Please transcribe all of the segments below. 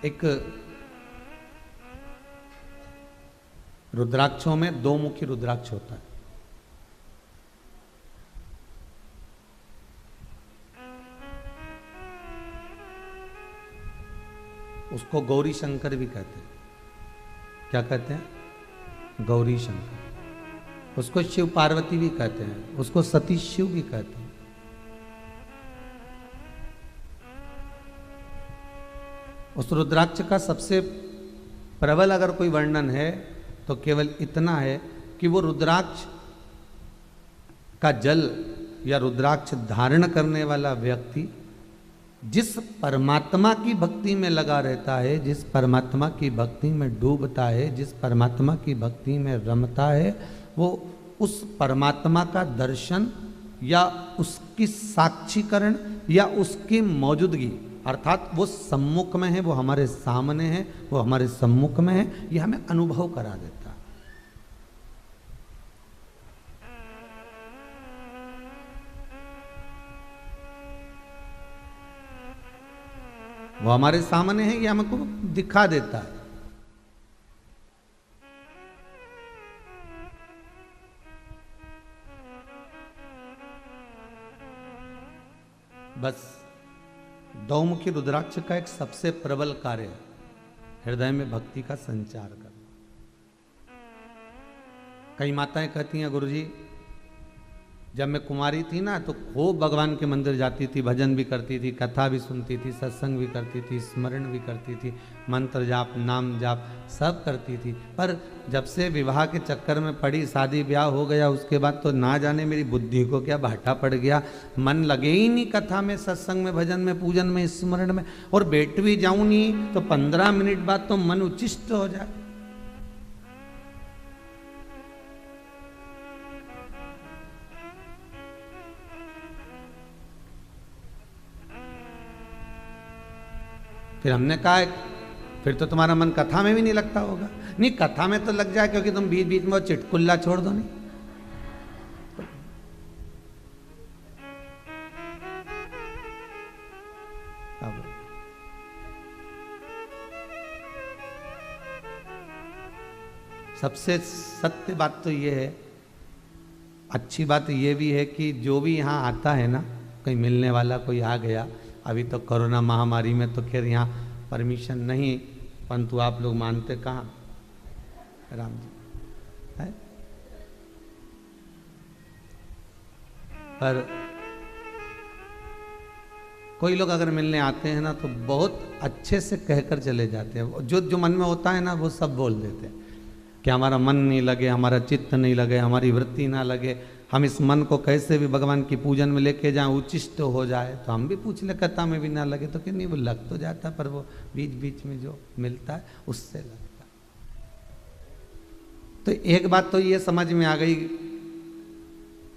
एक रुद्राक्षों में दो मुखी रुद्राक्ष होता है। उसको गौरी शंकर भी कहते हैं। क्या कहते हैं? गौरी शंकर। उसको शिव पार्वती भी कहते हैं, उसको सती शिव भी कहते हैं। उस रुद्राक्ष का सबसे प्रबल अगर कोई वर्णन है तो केवल इतना है कि वो रुद्राक्ष का जल या रुद्राक्ष धारण करने वाला व्यक्ति जिस परमात्मा की भक्ति में लगा रहता है, जिस परमात्मा की भक्ति में डूबता है, जिस परमात्मा की भक्ति में रमता है, वो उस परमात्मा का दर्शन या उसकी साक्षीकरण या उसकी मौजूदगी, अर्थात वो सम्मुख में है, वो हमारे सामने है, वो हमारे सम्मुख में है, ये हमें अनुभव करा देता है। वो हमारे सामने है, ये हमको दिखा देता है। बस दौमुखी रुद्राक्ष का एक सबसे प्रबल कार्य है हृदय में भक्ति का संचार करना। कई माताएं कहती हैं, गुरुजी जब मैं कुमारी थी ना तो खूब भगवान के मंदिर जाती थी, भजन भी करती थी, कथा भी सुनती थी, सत्संग भी करती थी, स्मरण भी करती थी, मंत्र जाप, नाम जाप सब करती थी। पर जब से विवाह के चक्कर में पड़ी, शादी ब्याह हो गया, उसके बाद तो ना जाने मेरी बुद्धि को क्या भाटा पड़ गया, मन लगे ही नहीं कथा में, सत्संग में, भजन में, पूजन में, स्मरण में। और बैठ भी जाऊं नहीं तो 15 मिनट बाद तो मन उचिष्ट हो जाए। फिर हमने कहा फिर तो तुम्हारा मन कथा में भी नहीं लगता होगा। नहीं, कथा में तो लग जाए क्योंकि तुम बीच बीच में वो चिटकुल्ला छोड़ दो नहीं। अब सबसे सत्य बात तो ये है, अच्छी बात ये भी है कि जो भी यहाँ आता है ना, कहीं मिलने वाला कोई आ गया, अभी तो कोरोना महामारी में तो खैर यहाँ परमिशन नहीं, परंतु आप लोग मानते कहाँ राम जी है? पर कोई लोग अगर मिलने आते हैं ना तो बहुत अच्छे से कहकर चले जाते हैं। जो जो मन में होता है ना वो सब बोल देते हैं कि हमारा मन नहीं लगे, हमारा चित्त नहीं लगे, हमारी वृत्ति ना लगे, हम इस मन को कैसे भी भगवान की पूजन में लेके जाएं, उचिष्ट हो जाए। तो हम भी पूछ ले, कथा में भी ना लगे तो कि नहीं, वो लग तो जाता, पर वो बीच बीच में जो मिलता है उससे लगता। तो एक बात तो ये समझ में आ गई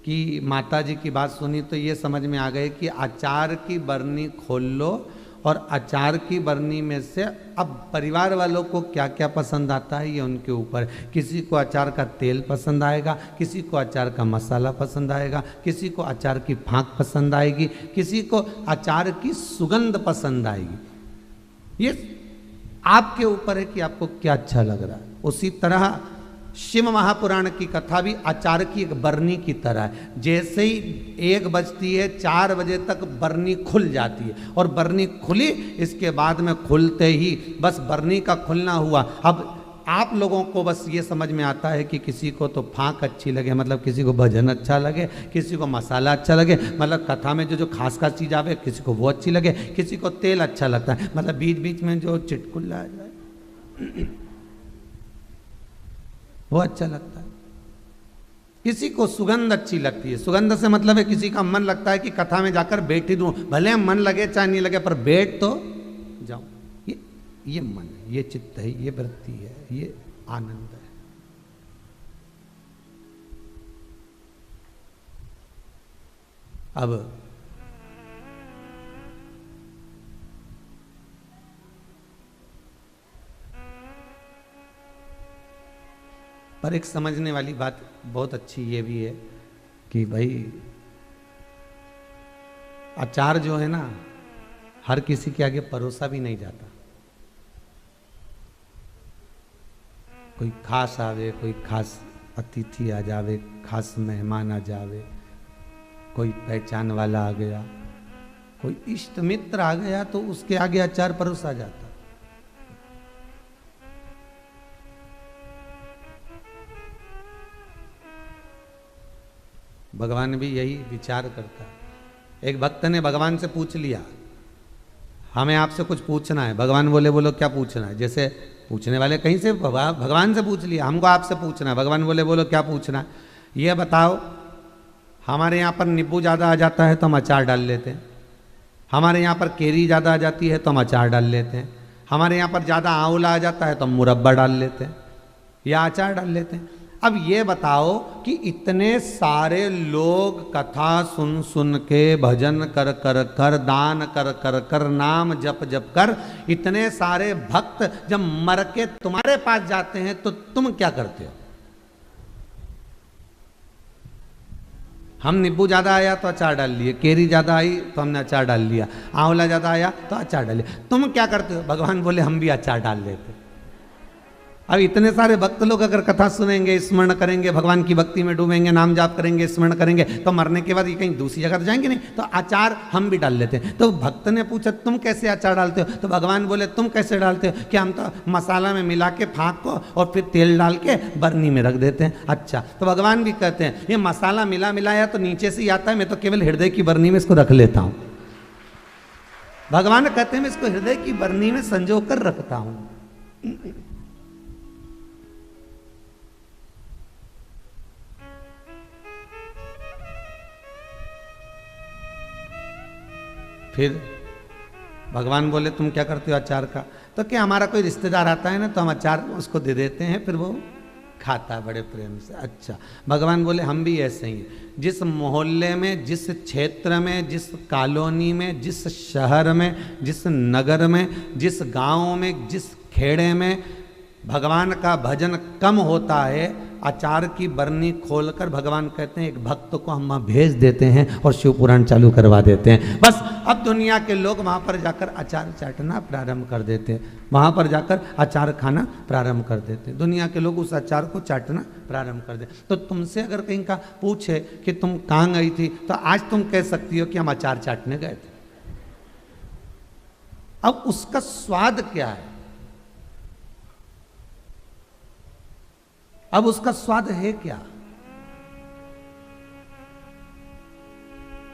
कि माता जी की बात सुनी तो ये समझ में आ गई कि अचार की बरनी खोल लो और अचार की बरनी में से अब परिवार वालों को क्या क्या पसंद आता है ये उनके ऊपर। किसी को अचार का तेल पसंद आएगा, किसी को अचार का मसाला पसंद आएगा, किसी को अचार की फाँक पसंद आएगी, किसी को अचार की सुगंध पसंद आएगी। ये आपके ऊपर है कि आपको क्या अच्छा लग रहा है। उसी तरह शिव महापुराण की कथा भी अचार की एक बरनी की तरह है। जैसे ही 1 बजती है 4 बजे तक बरनी खुल जाती है, और बरनी खुली इसके बाद में खुलते ही बस बरनी का खुलना हुआ। अब आप लोगों को बस ये समझ में आता है कि किसी को तो फाँक अच्छी लगे, मतलब किसी को भजन अच्छा लगे, किसी को मसाला अच्छा लगे, मतलब कथा में जो जो खास खास चीज़ आवे किसी को वो अच्छी लगे, किसी को तेल अच्छा लगता है, मतलब बीच बीच में जो चिटकुल्ला आ जाए वो अच्छा लगता है। किसी को सुगंध अच्छी लगती है, सुगंध से मतलब है किसी का मन लगता है कि कथा में जाकर बैठ ही दूं, भले मन लगे चाहे नहीं लगे पर बैठ तो जाऊं। ये मन है, ये चित्त है, ये वृत्ति है, ये आनंद है। अब पर एक समझने वाली बात बहुत अच्छी ये भी है कि भाई अचार जो है ना हर किसी के आगे परोसा भी नहीं जाता। कोई खास आवे, कोई खास अतिथि आ जावे, खास मेहमान आ जावे, कोई पहचान वाला आ गया, कोई इष्ट मित्र आ गया, तो उसके आगे अचार परोसा जाता। भगवान भी यही विचार करता है। एक भक्त ने भगवान से पूछ लिया, हमें आपसे कुछ पूछना है। भगवान बोले बोलो क्या पूछना है। जैसे पूछने वाले कहीं से भगवान से पूछ लिया, हमको आपसे पूछना है। भगवान बोले बोलो क्या पूछना है। ये बताओ, हमारे यहाँ पर नींबू ज़्यादा आ जाता है तो हम अचार डाल लेते हैं, हमारे यहाँ पर केरी ज़्यादा आ जाती है तो हम अचार डाल लेते हैं, हमारे यहाँ पर ज़्यादा आंवला आ जाता है तो हम मुरब्बा डाल लेते हैं या अचार डाल लेते हैं। अब ये बताओ कि इतने सारे लोग कथा सुन सुन के, भजन कर कर कर, दान कर कर कर, नाम जप जप कर, इतने सारे भक्त जब मर के तुम्हारे पास जाते हैं तो तुम क्या करते हो? हम नींबू ज़्यादा आया तो अचार डाल लिए, केरी ज़्यादा आई तो हमने अचार डाल लिया, आंवला ज़्यादा आया तो अचार डाल लिया। तुम क्या करते हो? भगवान बोले हम भी अचार डाल लेते। अब इतने सारे भक्त लोग अगर कथा सुनेंगे, स्मरण करेंगे, भगवान की भक्ति में डूबेंगे, नाम जाप करेंगे, स्मरण करेंगे, तो मरने के बाद ये कहीं दूसरी जगह तो जाएंगे नहीं, तो अचार हम भी डाल लेते हैं। तो भक्त ने पूछा तुम कैसे अचार डालते हो? तो भगवान बोले तुम कैसे डालते हो? कि हम तो मसाला में मिला के फाँक को और फिर तेल डाल के बर्नी में रख देते हैं। अच्छा, तो भगवान भी कहते हैं ये मसाला मिला मिलाया तो नीचे से ही आता है, मैं तो केवल हृदय की बर्नी में इसको रख लेता हूँ। भगवान कहते हैं मैं इसको हृदय की बर्नी में संजो कर रखता हूँ। फिर भगवान बोले तुम क्या करते हो अचार का? तो क्या हमारा कोई रिश्तेदार आता है ना तो हम अचार उसको दे देते हैं, फिर वो खाता है बड़े प्रेम से। अच्छा, भगवान बोले हम भी ऐसे ही हैं। जिस मोहल्ले में, जिस क्षेत्र में, जिस कॉलोनी में, जिस शहर में, जिस नगर में, जिस गांव में, जिस खेड़े में भगवान का भजन कम होता है, अचार की बरनी खोलकर भगवान कहते हैं एक भक्त को हम वहाँ भेज देते हैं और शिव पुराण चालू करवा देते हैं। बस अब दुनिया के लोग वहाँ पर जाकर अचार चाटना प्रारंभ कर देते हैं, वहाँ पर जाकर अचार खाना प्रारंभ कर देते हैं। दुनिया के लोग उस अचार को चाटना प्रारंभ कर दे। तो तुमसे अगर कहीं का पूछे कि तुम कहाँ गई थी, तो आज तुम कह सकती हो कि हम अचार चाटने गए थे। अब उसका स्वाद क्या है? अब उसका स्वाद है क्या?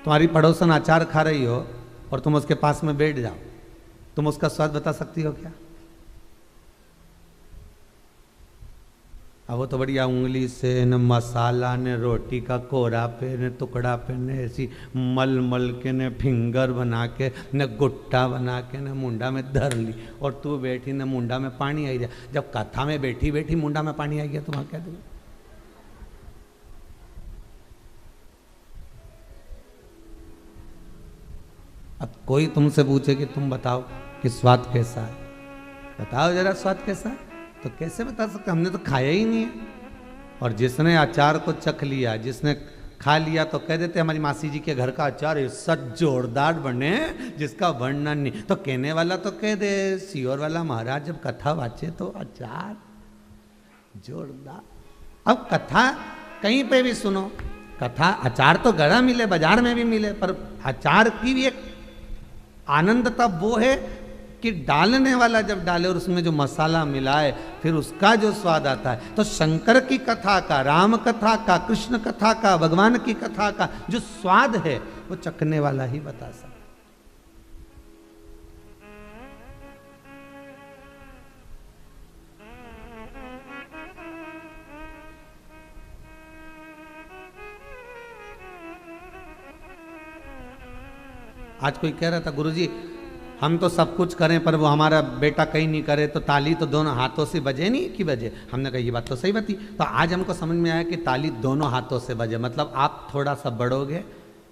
तुम्हारी पड़ोसन अचार खा रही हो और तुम उसके पास में बैठ जाओ, तुम उसका स्वाद बता सकती हो क्या? अब वो तो बढ़िया उंगली से न मसाला ने रोटी का कोरा पे न टुकड़ा पे न ऐसी मल मल के न फिंगर बना के न गुट्टा बना के न मुंडा में धर ली, और तू बैठी न मुंडा में पानी आई जाए। जब कथा में बैठी बैठी मुंडा में पानी आई गया तो वहां क्या देगा? अब कोई तुमसे पूछे कि तुम बताओ कि स्वाद कैसा है, बताओ जरा स्वाद कैसा है, तो कैसे बता सकते? हमने तो खाया ही नहीं है। और जिसने अचार को चख लिया, जिसने खा लिया, तो कह देते हमारी मासी जी के घर का अचार ऐसा जोरदार बने जिसका वर्णन नहीं। तो कहने वाला तो कह दे, सियोर वाला महाराज जब कथा वाचे तो अचार जोरदार। अब कथा कहीं पे भी सुनो, कथा अचार तो गड़ा मिले, बाजार में भी मिले, पर अचार की भी एक आनंद तब वो है कि डालने वाला जब डाले और उसमें जो मसाला मिलाए, फिर उसका जो स्वाद आता है। तो शंकर की कथा का, राम कथा का, कृष्ण कथा का, भगवान की कथा का जो स्वाद है वो चखने वाला ही बता सकता। आज कोई कह रहा था गुरुजी हम तो सब कुछ करें पर वो हमारा बेटा कहीं नहीं करे, तो ताली तो दोनों हाथों से बजे नहीं कि बजे। हमने कहा ये बात तो सही बात थी। तो आज हमको समझ में आया कि ताली दोनों हाथों से बजे, मतलब आप थोड़ा सा बढ़ोगे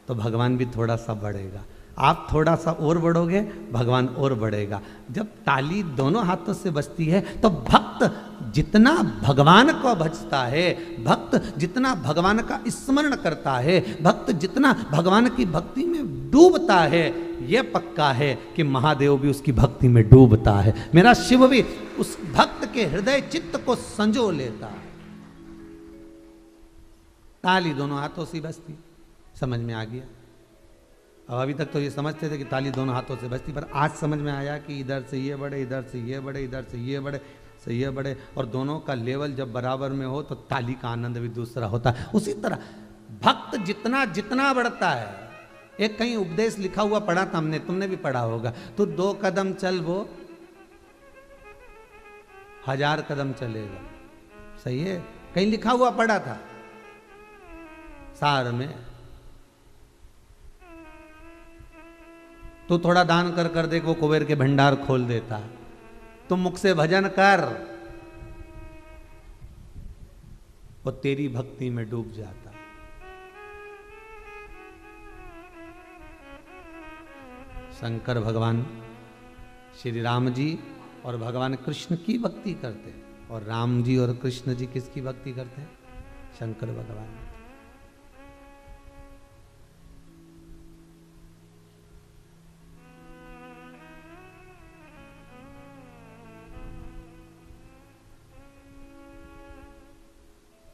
तो भगवान भी थोड़ा सा बढ़ेगा, आप थोड़ा सा और बढ़ोगे भगवान और बढ़ेगा। जब ताली दोनों हाथों से बजती है तो भक्त जितना भगवान को भजता है, भक्त जितना भगवान का स्मरण करता है, भक्त जितना भगवान की भक्ति में डूबता है, यह पक्का है कि महादेव भी उसकी भक्ति में डूबता है, मेरा शिव भी उस भक्त के हृदय चित्त को संजो लेता है। ताली दोनों हाथों से बजती, समझ में आ गया। अब अभी तक तो ये समझते थे कि ताली दोनों हाथों से बजती, पर आज समझ में आया कि इधर से ये बढ़े, इधर से ये बढ़े, इधर से ये बढ़े, से ये बढ़े, और दोनों का लेवल जब बराबर में हो तो ताली का आनंद भी दूसरा होता है। उसी तरह भक्त जितना जितना बढ़ता है, एक कहीं उपदेश लिखा हुआ पढ़ा था हमने, तुमने भी पढ़ा होगा, तो 2 कदम चल वो 1000 कदम चलेगा। सही है, कहीं लिखा हुआ पढ़ा था सार में। तू थोड़ा दान कर कर देख, वो कुबेर के भंडार खोल देता है। तुम मुख से भजन कर, वो तेरी भक्ति में डूब जाता। शंकर भगवान श्री राम जी और भगवान कृष्ण की भक्ति करते हैं, और राम जी और कृष्ण जी किसकी भक्ति करते हैं? शंकर भगवान।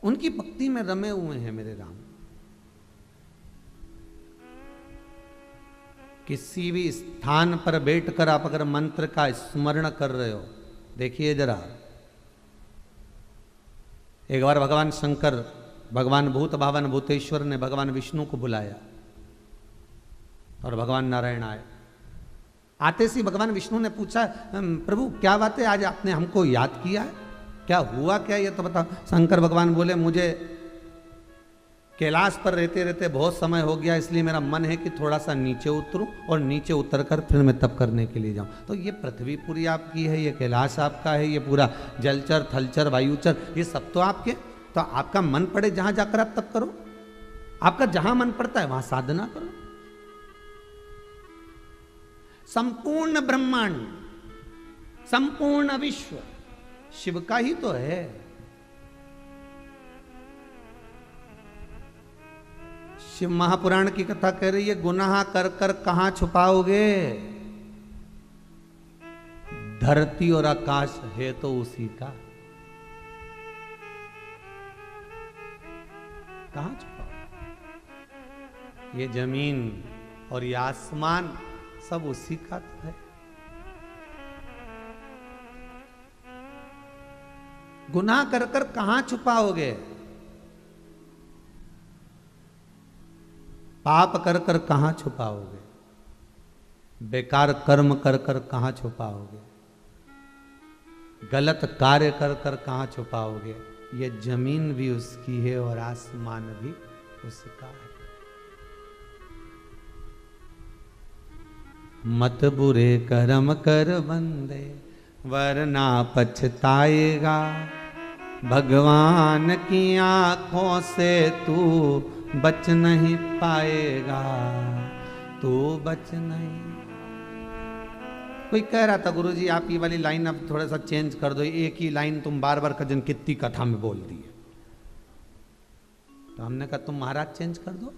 उनकी भक्ति में रमे हुए हैं मेरे राम। किसी भी स्थान पर बैठकर आप अगर मंत्र का स्मरण कर रहे हो, देखिए जरा, एक बार भगवान शंकर, भगवान भूत भावन भूतेश्वर ने भगवान विष्णु को बुलाया और भगवान नारायण आए। आते सी भगवान विष्णु ने पूछा, प्रभु क्या बात है, आज आपने हमको याद किया है, क्या हुआ क्या ये तो बताओ। शंकर भगवान बोले, मुझे कैलाश पर रहते रहते बहुत समय हो गया, इसलिए मेरा मन है कि थोड़ा सा नीचे उतरूं और नीचे उतरकर फिर मैं तप करने के लिए जाऊं। तो ये पृथ्वी पूरी आपकी है, ये कैलाश आपका है, ये पूरा जलचर थलचर वायुचर ये सब तो आपके। तो आपका मन पड़े जहां जाकर आप तप करो, आपका जहां मन पड़ता है वहां साधना करो। संपूर्ण ब्रह्मांड, संपूर्ण विश्व शिव का ही तो है। शिव महापुराण की कथा कह रही है, गुनाह कर कर कहां छुपाओगे, धरती और आकाश है तो उसी का, कहां छुपाओगे। ये जमीन और ये आसमान सब उसी का है। गुनाह कर कर कहां छुपाओगे, पाप कर कर कहां छुपाओगे, बेकार कर्म कर कर कहां छुपाओगे, गलत कार्य कर कर कहां छुपाओगे। ये जमीन भी उसकी है और आसमान भी उसका है। मत बुरे कर्म कर बंदे वरना पछताएगा, भगवान की आंखों से तू बच नहीं पाएगा, तू बच नहीं। कोई कह रहा था, गुरुजी आप ये वाली लाइन अब थोड़ा सा चेंज कर दो, एक ही लाइन तुम बार बार कजन कितनी कथा में बोल दी है। तो हमने कहा तुम महाराज चेंज कर दो।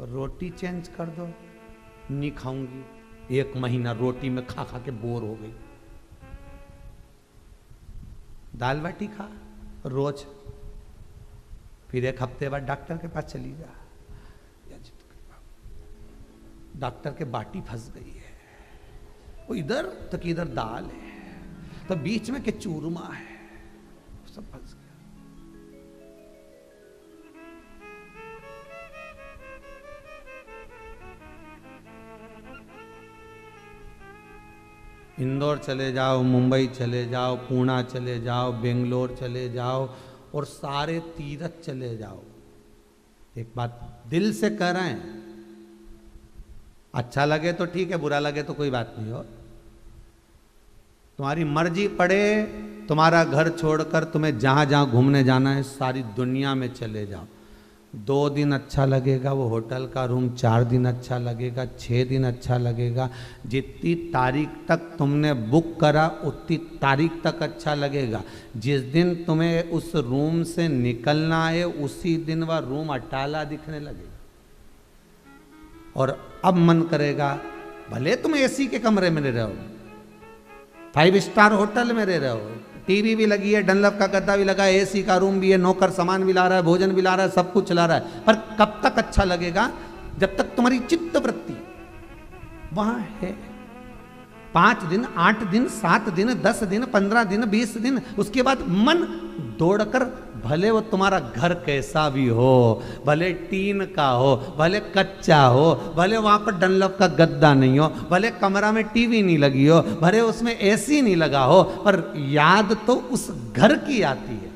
रोटी चेंज कर दो, नहीं खाऊंगी, 1 महीना रोटी में खा खा के बोर हो गई। दाल बाटी खा रोज, फिर 1 हफ्ते बाद डॉक्टर के पास चली जा, डॉक्टर के बाटी फंस गई है, वो इधर तक इधर दाल है, तो बीच में के चूरमा है, सब फंस गया। इंदौर चले जाओ, मुंबई चले जाओ, पूना चले जाओ, बेंगलोर चले जाओ और सारे तीर्थ चले जाओ। एक बात दिल से कर रहे हैं, अच्छा लगे तो ठीक है, बुरा लगे तो कोई बात नहीं हो, तुम्हारी मर्जी पड़े, तुम्हारा घर छोड़कर तुम्हें जहां जहां घूमने जाना है सारी दुनिया में चले जाओ, 2 दिन अच्छा लगेगा वो होटल का रूम, 4 दिन अच्छा लगेगा, 6 दिन अच्छा लगेगा। जितनी तारीख तक तुमने बुक करा उतनी तारीख तक अच्छा लगेगा। जिस दिन तुम्हें उस रूम से निकलना है उसी दिन वह रूम अटाला दिखने लगेगा। और अब मन करेगा, भले तुम एसी के कमरे में रह रहे हो, 5 स्टार होटल में रह रहे हो, टीवी भी लगी है, डनलप का गद्दा भी लगा है, एसी का रूम भी है, नौकर सामान भी ला रहा है, भोजन भी ला रहा है, सब कुछ चला रहा है, पर कब तक अच्छा लगेगा? जब तक तुम्हारी चित्त वृत्ति वहां है। 5 दिन, 8 दिन, 7 दिन, 10 दिन, 15 दिन, 20 दिन, उसके बाद मन दौड़कर, भले वो तुम्हारा घर कैसा भी हो, भले टीन का हो, भले कच्चा हो, भले वहां पर डनलप का गद्दा नहीं हो, भले कमरा में टीवी नहीं लगी हो, भले उसमें एसी नहीं लगा हो, पर याद तो उस घर की आती है,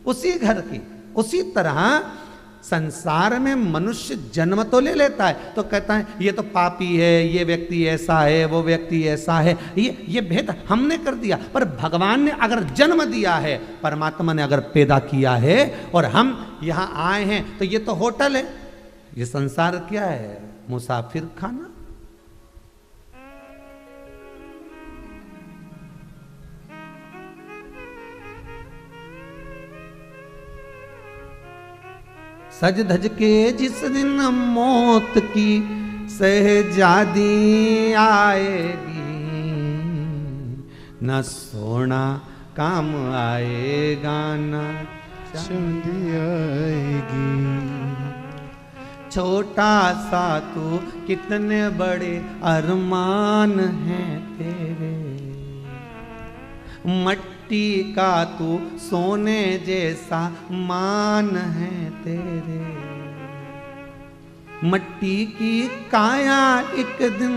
उसी घर की। उसी तरह संसार में मनुष्य जन्म तो ले लेता है, तो कहता है ये तो पापी है, ये व्यक्ति ऐसा है, वो व्यक्ति ऐसा है, ये भेद हमने कर दिया। पर भगवान ने अगर जन्म दिया है, परमात्मा ने अगर पैदा किया है और हम यहाँ आए हैं, तो ये तो होटल है, ये संसार क्या है? मुसाफिर खाना। सज धज के जिस दिन मौत की सहजादी आएगी, न सोना काम आएगा न चांदी आएगी। छोटा सा तू कितने बड़े अरमान हैं तेरे, मट्टी का तू सोने जैसा मान है तेरे। मट्टी की काया एक दिन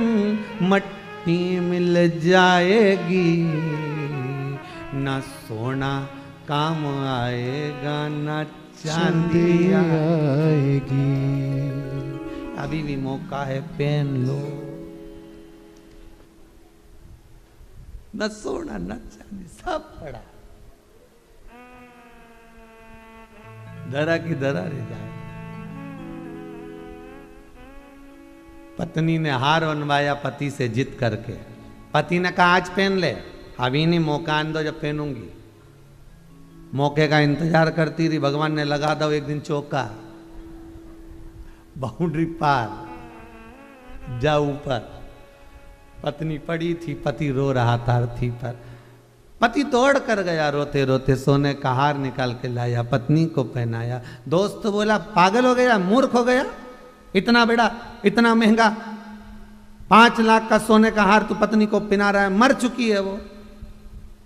मट्टी मिल जाएगी, न सोना काम आएगा न चांदी आएगी। अभी भी मौका है, पहन लो। न सोना न चांदी सब पड़ा, धरा की धरा रह जाए। पत्नी ने हार बनवाया पति से जिद करके। पति ने कहा आज पहन ले, अभी नहीं, मौका आने दो जब पहनूंगी। मौके का इंतजार करती रही, भगवान ने लगा दो एक दिन चौका, बाउंड्री पार, जा ऊपर। पत्नी पड़ी थी, पति रो रहा था अर्थी पर। पति दौड़ कर गया रोते रोते, सोने का हार निकाल के लाया, पत्नी को पहनाया। दोस्त बोला पागल हो गया, मूर्ख हो गया, इतना बड़ा इतना महंगा 5 लाख का सोने का हार तू पत्नी को पहना रहा है, मर चुकी है वो।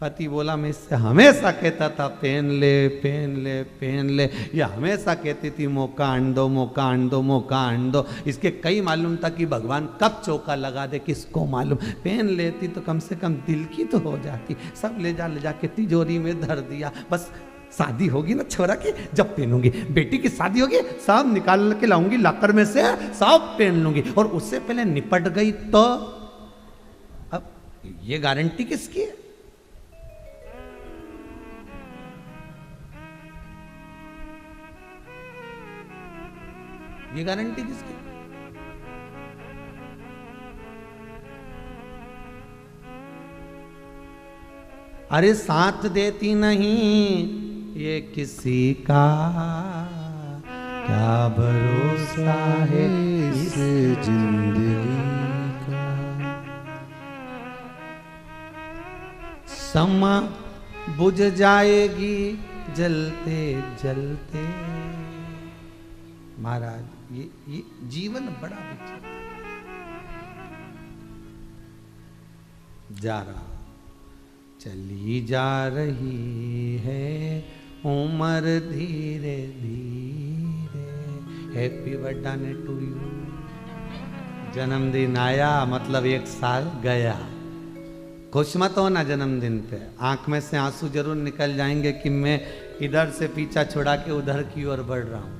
पति बोला मैं इससे हमेशा कहता था पहन ले पहन ले पहन ले, या हमेशा कहती थी मौका आन दो मौका आन दो मौका आन दो। इसके कई मालूम था कि भगवान कब चौका लगा दे किसको मालूम। पहन लेती तो कम से कम दिल की तो हो जाती। सब ले जा के तिजोरी में धर दिया। बस शादी होगी ना छोरा की, जब पहनूंगी, बेटी की शादी होगी सब निकाल के लाऊंगी लाकर में से, सब पहन लूंगी। और उससे पहले निपट गई तो अब ये गारंटी किसकी है? ये गारंटी किसकी? अरे साथ देती नहीं ये किसी का, क्या भरोसा है इस जिंदगी का। समा बुझ जाएगी जलते जलते। महाराज ये जीवन बड़ा विचित्र जा रहा, चली जा रही है उम्र धीरे धीरे। Happy birthday to you. जन्मदिन आया मतलब 1 साल गया। खुश मत हो ना जन्मदिन पे, आंख में से आंसू जरूर निकल जाएंगे कि मैं इधर से पीछा छुड़ा के उधर की ओर बढ़ रहा हूं।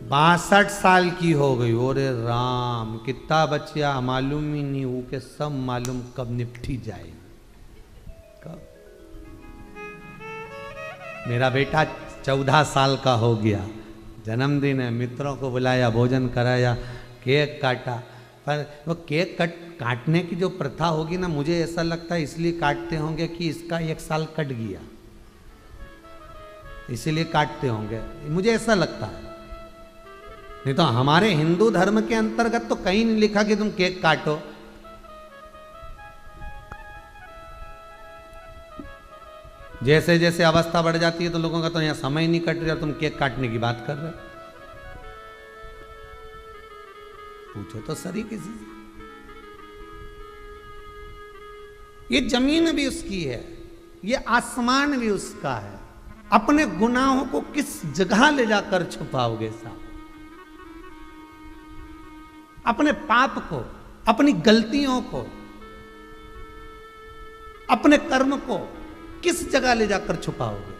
62 साल की हो गई। ओरे राम, कितना बचिया मालूम ही नहीं हो के सब मालूम कब निपटी जाए। कब मेरा बेटा 14 साल का हो गया, जन्मदिन है, मित्रों को बुलाया, भोजन कराया, केक काटा। पर वो केक काटने की जो प्रथा होगी ना, मुझे ऐसा लगता है इसलिए काटते होंगे कि इसका 1 साल कट गया, इसीलिए काटते होंगे, मुझे ऐसा लगता है। नहीं तो हमारे हिंदू धर्म के अंतर्गत तो कहीं नहीं लिखा कि तुम केक काटो। जैसे जैसे अवस्था बढ़ जाती है तो लोगों का तो यहां समय नहीं कट रहा, तुम केक काटने की बात कर रहे हो। पूछो तो सही किसी से। ये जमीन भी उसकी है, ये आसमान भी उसका है। अपने गुनाहों को किस जगह ले जाकर छुपाओगे साहब? अपने पाप को, अपनी गलतियों को, अपने कर्म को किस जगह ले जाकर छुपाओगे?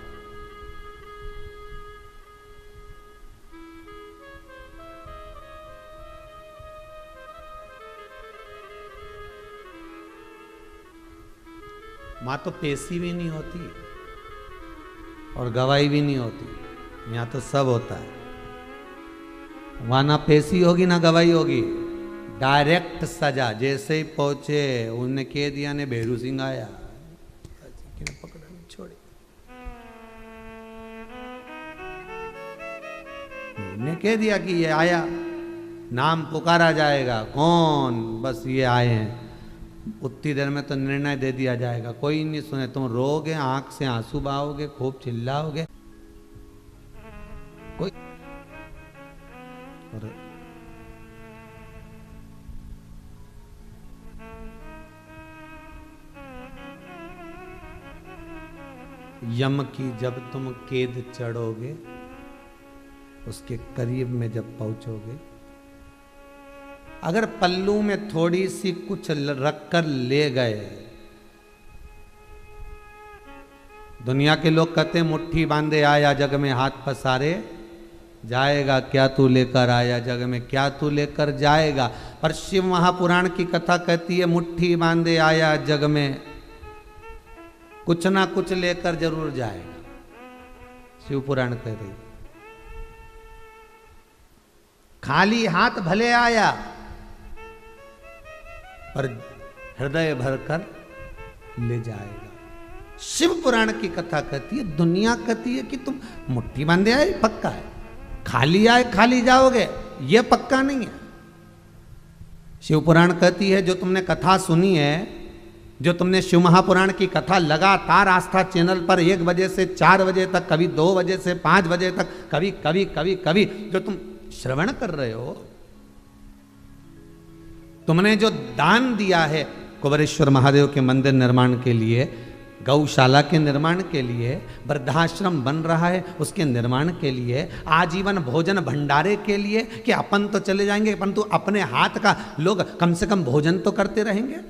वहां तो पेशी भी नहीं होती और गवाही भी नहीं होती, यहां तो सब होता है। वहां ना पेशी होगी ना गवाही होगी, डायरेक्ट सजा। जैसे ही पहुंचे उन्हें कह दिया ने बेरू सिंह आया, पकड़ा छोड़ी, ने कह दिया कि ये आया, नाम पुकारा जाएगा, कौन, बस ये आए हैं, उतनी देर में तो निर्णय दे दिया जाएगा। कोई नहीं सुने, तुम रोगे, आंख से आंसू बहाओगे, खूब चिल्लाओगे, कोई और यम की जब तुम केद चढ़ोगे, उसके करीब में जब पहुंचोगे, अगर पल्लू में थोड़ी सी कुछ रखकर ले गए, दुनिया के लोग कहते मुट्ठी बांधे आया जग में हाथ पसारे जाएगा, क्या तू लेकर आया जग में, क्या तू लेकर जाएगा। पर शिव महापुराण की कथा कहती है मुट्ठी बांधे आया जग में, कुछ ना कुछ लेकर जरूर जाएगा। शिव पुराण कह रही, खाली हाथ भले आया पर हृदय भरकर ले जाएगा। शिव पुराण की कथा कहती है, दुनिया कहती है कि तुम मुट्ठी बांधे आए पक्का है, खाली आए खाली जाओगे ये पक्का नहीं है। शिव पुराण कहती है, जो तुमने कथा सुनी है, जो तुमने शिव महापुराण की कथा लगातार आस्था चैनल पर 1 बजे से 4 बजे तक, कभी 2 बजे से 5 बजे तक, कभी कभी कभी कभी जो तुम श्रवण कर रहे हो, तुमने जो दान दिया है कुबेरेश्वर महादेव के मंदिर निर्माण के लिए, गौशाला के निर्माण के लिए, वृद्धाश्रम बन रहा है उसके निर्माण के लिए, आजीवन भोजन भंडारे के लिए, कि अपन तो चले जाएंगे परंतु अपने हाथ का लोग कम से कम भोजन तो करते रहेंगे।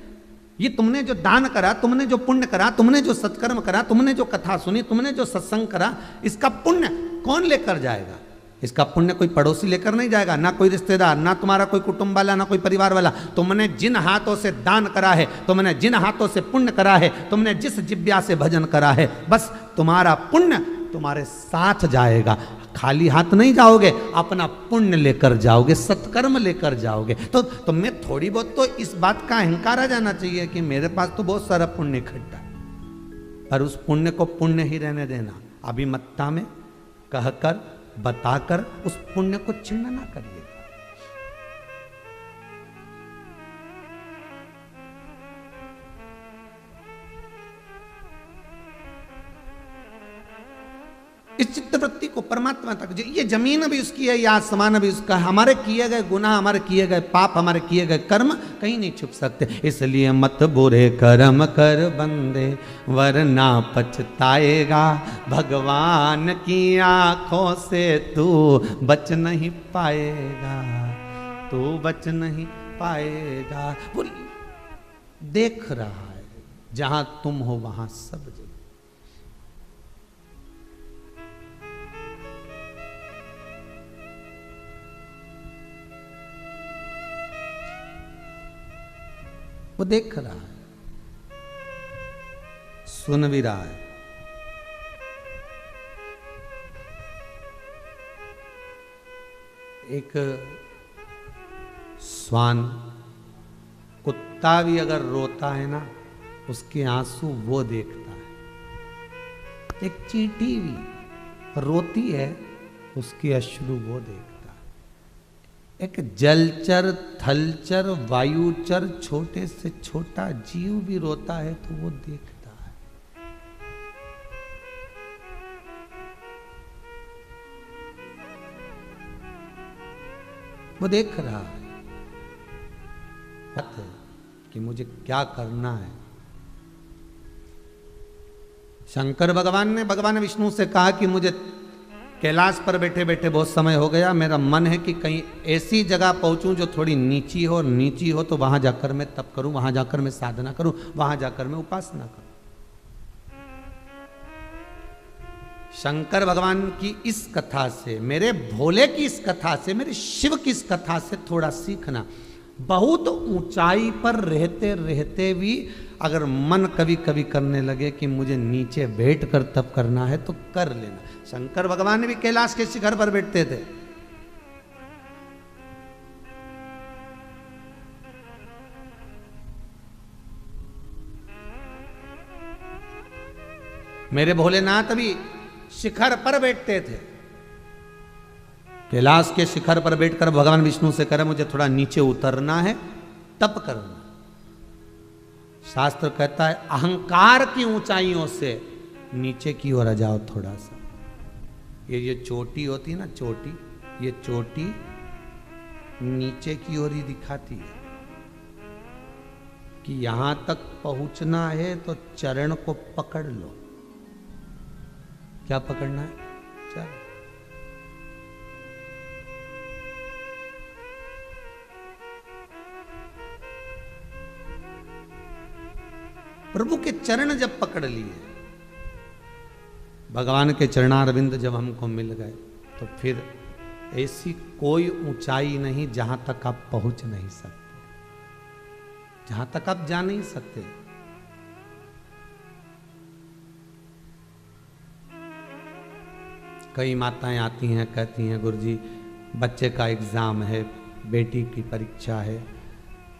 ये तुमने जो दान करा, तुमने जो पुण्य करा, तुमने जो सत्कर्म करा, तुमने जो कथा सुनी, तुमने जो सत्संग करा, इसका पुण्य कौन लेकर जाएगा? इसका पुण्य कोई पड़ोसी लेकर नहीं जाएगा, ना कोई रिश्तेदार, ना तुम्हारा कोई कुटुंब वाला, ना कोई परिवार वाला। तुमने जिन हाथों से दान करा है, तुमने जिन हाथों से पुण्य करा है, तुमने जिस जिब्या से भजन करा है, बस तुम्हारा पुण्य तुम्हारे साथ जाएगा। खाली हाथ नहीं जाओगे, अपना पुण्य लेकर जाओगे, सत्कर्म लेकर जाओगे। तो तुम्हें थोड़ी बहुत तो इस बात का अहंकार आ जाना चाहिए कि मेरे पास तो बहुत सारा पुण्य इकट्ठा है, पर उस पुण्य को पुण्य ही रहने देना। अभिमत्ता में कहकर बताकर उस पुण्य को छिन्न ना करिएगा। इस चित्तवृत्ति को परमात्मा तक, ये जमीन भी उसकी है, ये आसमान भी उसका है। हमारे किए गए गुनाह, हमारे किए गए पाप, हमारे किए गए कर्म कहीं नहीं छुप सकते। इसलिए मत बुरे कर्म कर बंदे वरना पछताएगा, भगवान की आंखों से तू बच नहीं पाएगा, तू बच नहीं पाएगा। वो देख रहा है, जहां तुम हो वहां सब जगह। वो देख रहा है, सुन भी रहा है। एक श्वान, कुत्ता भी अगर रोता है ना, उसके आंसू वो देखता है। एक चींटी भी रोती है, उसके अश्रु वो देखता है। एक जलचर, थलचर, वायुचर, छोटे से छोटा जीव भी रोता है तो वो देखता है। वो देख रहा है कि मुझे क्या करना है। शंकर भगवान ने भगवान विष्णु से कहा कि मुझे कैलाश पर बैठे बैठे बहुत समय हो गया, मेरा मन है कि कहीं ऐसी जगह पहुंचूं जो थोड़ी नीची हो, और नीची हो तो वहां जाकर मैं तप करूं, वहां जाकर मैं साधना करूं, वहां जाकर मैं उपासना करूं। शंकर भगवान की इस कथा से, मेरे भोले की इस कथा से, मेरे शिव की इस कथा से थोड़ा सीखना। बहुत ऊंचाई पर रहते रहते भी अगर मन कभी कभी करने लगे कि मुझे नीचे बैठ कर तप करना है तो कर लेना। शंकर भगवान भी कैलाश के शिखर पर बैठते थे। मेरे भोलेनाथ भी शिखर पर बैठते थे। कैलाश के शिखर पर बैठकर भगवान विष्णु से कहा मुझे थोड़ा नीचे उतरना है, तप करना। शास्त्र कहता है अहंकार की ऊंचाइयों से नीचे की ओर आ जाओ थोड़ा सा। ये चोटी होती है ना, चोटी, ये चोटी नीचे की ओर ही दिखाती है कि यहां तक पहुंचना है तो चरण को पकड़ लो। क्या पकड़ना है? चरण। प्रभु के चरण जब पकड़ लिए, भगवान के चरणारविंद जब हमको मिल गए, तो फिर ऐसी कोई ऊंचाई नहीं जहां तक आप पहुंच नहीं सकते, जहां तक आप जा नहीं सकते। कई माताएं आती हैं, कहती हैं गुरुजी बच्चे का एग्जाम है, बेटी की परीक्षा है,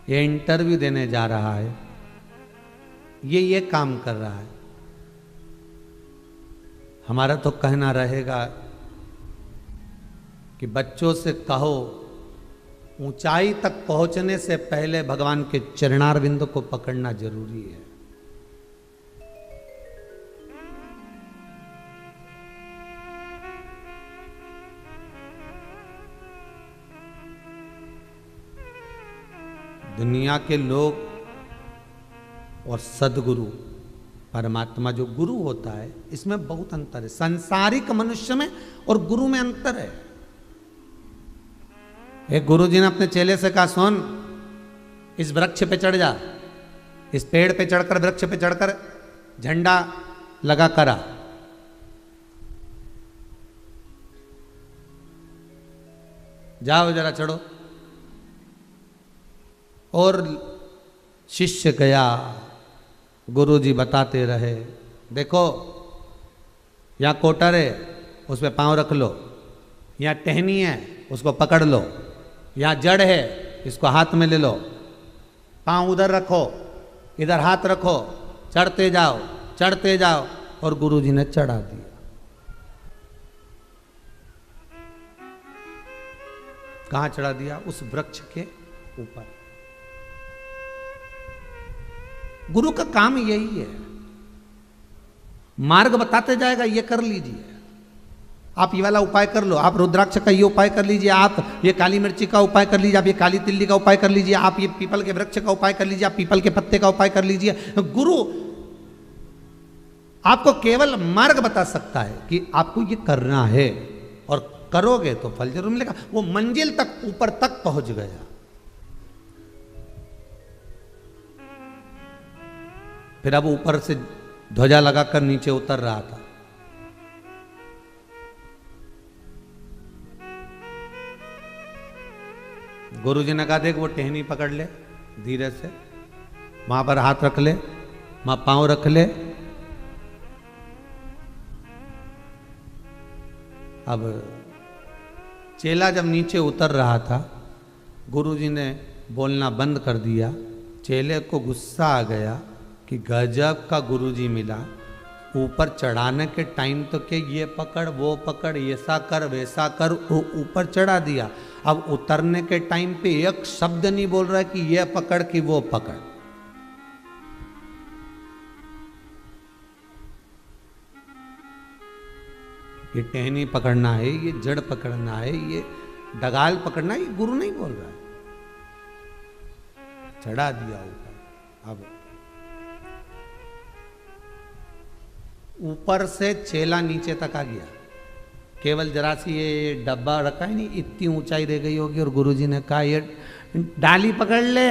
ये इंटरव्यू देने जा रहा है, ये काम कर रहा है। हमारा तो कहना रहेगा कि बच्चों से कहो ऊंचाई तक पहुंचने से पहले भगवान के चरणारविंद को पकड़ना जरूरी है। दुनिया के लोग और सदगुरु, परमात्मा जो गुरु होता है, इसमें बहुत अंतर है। सांसारिक मनुष्य में और गुरु में अंतर है। एक गुरु जी ने अपने चेले से कहा सुन, इस वृक्ष पे चढ़ जा, इस पेड़ पे चढ़कर, वृक्ष पे चढ़कर झंडा लगा करा। जाओ जरा चढ़ो। और शिष्य गया, गुरुजी बताते रहे, देखो यहाँ कोटर है, उस पर पांव रख लो, यहाँ टहनी है, उसको पकड़ लो, यहाँ जड़ है, इसको हाथ में ले लो, पांव उधर रखो, इधर हाथ रखो, चढ़ते जाओ, चढ़ते जाओ। और गुरुजी ने चढ़ा दिया। कहाँ चढ़ा दिया? उस वृक्ष के ऊपर। गुरु का काम यही है, मार्ग बताते जाएगा, ये कर लीजिए, आप ये वाला उपाय कर लो, आप रुद्राक्ष का ये उपाय कर लीजिए, आप ये काली मिर्ची का उपाय कर लीजिए, आप ये काली तिल्ली का उपाय कर लीजिए, आप ये पीपल के वृक्ष का उपाय कर लीजिए, आप पीपल के पत्ते का उपाय कर लीजिए। गुरु आपको केवल मार्ग बता सकता है कि आपको ये करना है, और करोगे तो फल जरूर मिलेगा। वो मंजिल तक, ऊपर तक पहुंच गया। फिर अब ऊपर से ध्वजा लगाकर नीचे उतर रहा था। गुरुजी ने कहा देख वो टहनी पकड़ ले, धीरे से वहां पर हाथ रख ले, वहां पांव रख ले। अब चेला जब नीचे उतर रहा था, गुरुजी ने बोलना बंद कर दिया। चेले को गुस्सा आ गया कि गजब का गुरुजी मिला। ऊपर चढ़ाने के टाइम तो के ये पकड़ वो पकड़, ऐसा कर वैसा कर, ऊपर चढ़ा दिया। अब उतरने के टाइम पे एक शब्द नहीं बोल रहा है कि ये पकड़ कि वो पकड़। ये टहनी पकड़ना है, ये जड़ पकड़ना है, ये डगाल पकड़ना है, ये गुरु नहीं बोल रहा है। चढ़ा दिया ऊपर। अब ऊपर से चेला नीचे तक आ गया। केवल जरा सी ये डब्बा रखा है नहीं, इतनी ऊंचाई रह गई होगी। और गुरुजी ने कहा ये डाली पकड़ ले,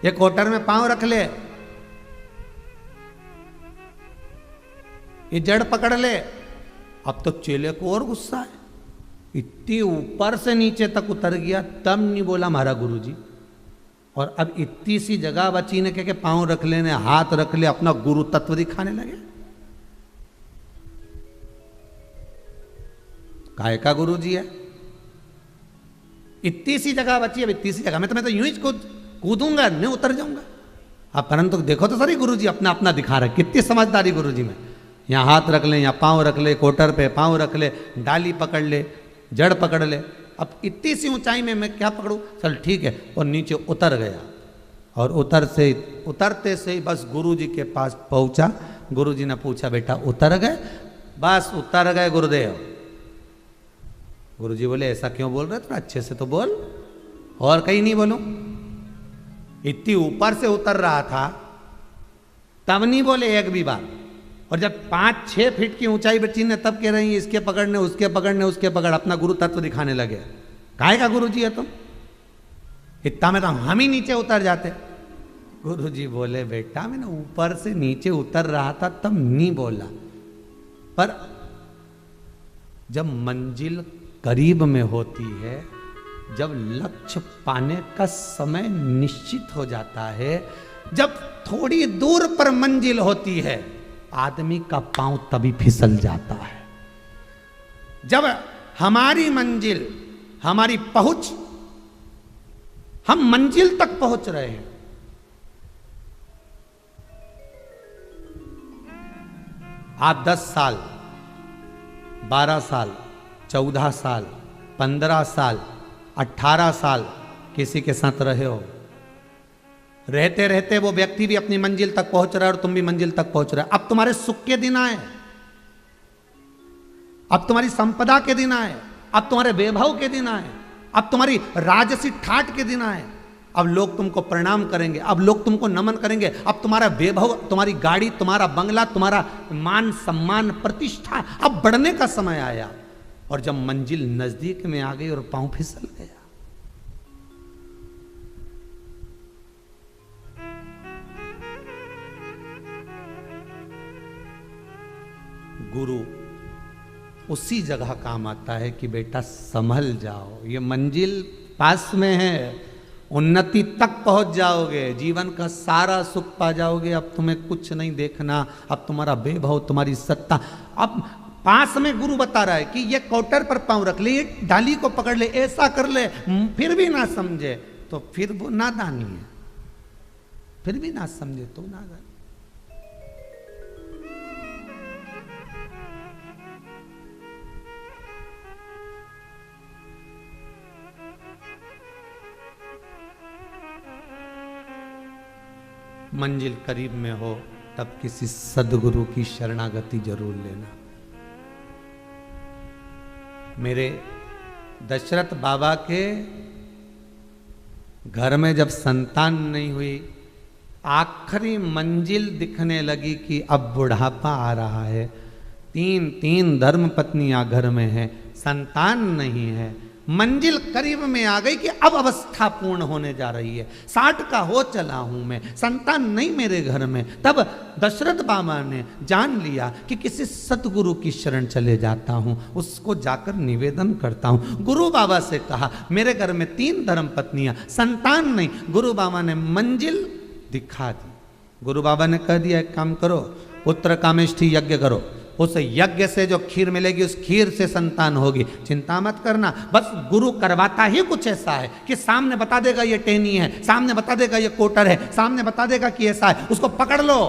ये कोटर में पांव रख ले, ये जड़ पकड़ ले। अब तो चेले को और गुस्सा है, इतनी ऊपर से नीचे तक उतर गया, तब नहीं बोला हमारा गुरुजी। और अब इतनी सी जगह बची ने के पांव रख लेने, हाथ रख ले, अपना गुरु तत्व दिखाने लगे। काय का गुरुजी है, इतनी सी जगह बची, अब इतनी सी जगह में तो मैं तो यूं ही कूदूंगा, नहीं उतर जाऊंगा। अब परंतु देखो तो सही गुरुजी अपना अपना दिखा रहे, कितनी समझदारी गुरुजी में। यहाँ हाथ रख ले, यहाँ पांव रख ले, कोटर पे पांव रख ले, डाली पकड़ ले, जड़ पकड़ ले। अब इतनी सी ऊंचाई में मैं क्या पकड़ूं, चल ठीक है। और नीचे उतर गया। और उतरते से ही बस गुरुजी के पास पहुंचा। गुरुजी ने पूछा बेटा उतर गए? बस उतर गए गुरुदेव। गुरुजी बोले ऐसा क्यों बोल रहे, थोड़ा अच्छे से तो बोल, और कहीं नहीं बोलूं। इतनी ऊपर से उतर रहा था तब नहीं बोले एक भी बार। और जब 5-6 फीट की ऊंचाई बच्ची ने तब कह रही है इसके पकड़ने उसके पकड़ने उसके पकड़, अपना गुरु तत्व दिखाने लगे। काहे का गुरुजी है तुम, इतना में तो हम ही नीचे उतर जाते। गुरुजी बोले बेटा मैंने ऊपर से नीचे उतर रहा था तब नहीं बोला, पर जब मंजिल करीब में होती है, जब लक्ष्य पाने का समय निश्चित हो जाता है, जब थोड़ी दूर पर मंजिल होती है, आदमी का पांव तभी फिसल जाता है। जब हमारी मंजिल, हमारी पहुंच, हम मंजिल तक पहुंच रहे हैं, आप 10 साल 12 साल 14 साल 15 साल 18 साल किसी के साथ रहे हो, रहते रहते वो व्यक्ति भी अपनी मंजिल तक पहुंच रहा है और तुम भी मंजिल तक पहुंच रहे हो। अब तुम्हारे सुख के दिन आए, अब तुम्हारी संपदा के दिन आए, अब तुम्हारे वैभव के दिन आए, अब तुम्हारी राजसी ठाट के दिन आए। अब लोग तुमको प्रणाम करेंगे, अब लोग तुमको नमन करेंगे, अब तुम्हारा वैभव, तुम्हारी गाड़ी, तुम्हारा बंगला, तुम्हारा मान सम्मान प्रतिष्ठा अब बढ़ने का समय आया। और जब मंजिल नजदीक में आ गई और पांव फिसल गया, गुरु उसी जगह काम आता है कि बेटा संभल जाओ, ये मंजिल पास में है, उन्नति तक पहुंच जाओगे, जीवन का सारा सुख पा जाओगे। अब तुम्हें कुछ नहीं देखना, अब तुम्हारा वैभव, तुम्हारी सत्ता, अब पास में गुरु बता रहा है कि ये कौटर पर पांव रख ले, ये डाली को पकड़ ले, ऐसा कर ले, फिर भी ना समझे तो फिर वो नादानी है, फिर भी ना समझे तो नादानी। मंजिल करीब में हो तब किसी सदगुरु की शरणागति जरूर लेना। मेरे दशरथ बाबा के घर में जब संतान नहीं हुई, आखिरी मंजिल दिखने लगी कि अब बुढ़ापा आ रहा है, 3 धर्म पत्नियां घर में हैं, संतान नहीं है, मंजिल करीब में आ गई कि अब अवस्था पूर्ण होने जा रही है, 60 का हो चला हूं मैं, संतान नहीं मेरे घर में। तब दशरथ बाबा ने जान लिया कि किसी सतगुरु की शरण चले जाता हूं, उसको जाकर निवेदन करता हूं। गुरु बाबा से कहा मेरे घर में 3 धर्म पत्नियां, संतान नहीं। गुरु बाबा ने मंजिल दिखा दी। गुरु बाबा ने कह दिया एक काम करो, पुत्र कामेष्ठी यज्ञ करो, उस यज्ञ से जो खीर मिलेगी उस खीर से संतान होगी। चिंता मत करना, बस गुरु करवाता ही कुछ ऐसा है कि सामने बता देगा ये टेनी है, सामने बता देगा ये कोटर है, सामने बता देगा कि ऐसा है, उसको पकड़ लो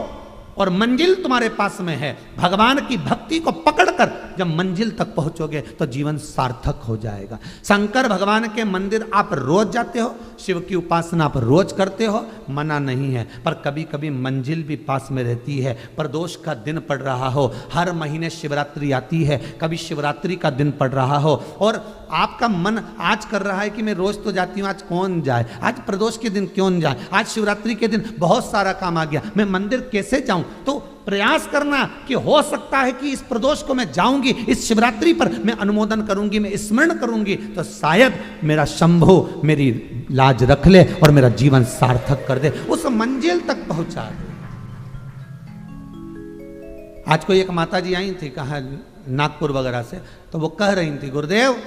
और मंजिल तुम्हारे पास में है। भगवान की भक्ति को पकड़कर जब मंजिल तक पहुंचोगे तो जीवन सार्थक हो जाएगा। शंकर भगवान के मंदिर आप रोज जाते हो, शिव की उपासना आप रोज करते हो, मना नहीं है, पर कभी कभी मंजिल भी पास में रहती है। प्रदोष का दिन पड़ रहा हो, हर महीने शिवरात्रि आती है, कभी शिवरात्रि का दिन पड़ रहा हो और आपका मन आज कर रहा है कि मैं रोज तो जाती हूँ, आज कौन जाए, आज प्रदोष के दिन क्यों जाए, आज शिवरात्रि के दिन बहुत सारा काम आ गया, मैं मंदिर कैसे जाऊं। तो प्रयास करना कि हो सकता है कि इस प्रदोष को मैं जाऊंगी, इस शिवरात्रि पर मैं अनुमोदन करूंगी, मैं स्मरण करूंगी, तो शायद मेरा शंभु मेरी लाज रख ले और मेरा जीवन सार्थक कर दे, उस मंजिल तक पहुंचा दे। आज कोई एक माता जी आई थी कहा नागपुर वगैरह से, तो वो कह रही थी गुरुदेव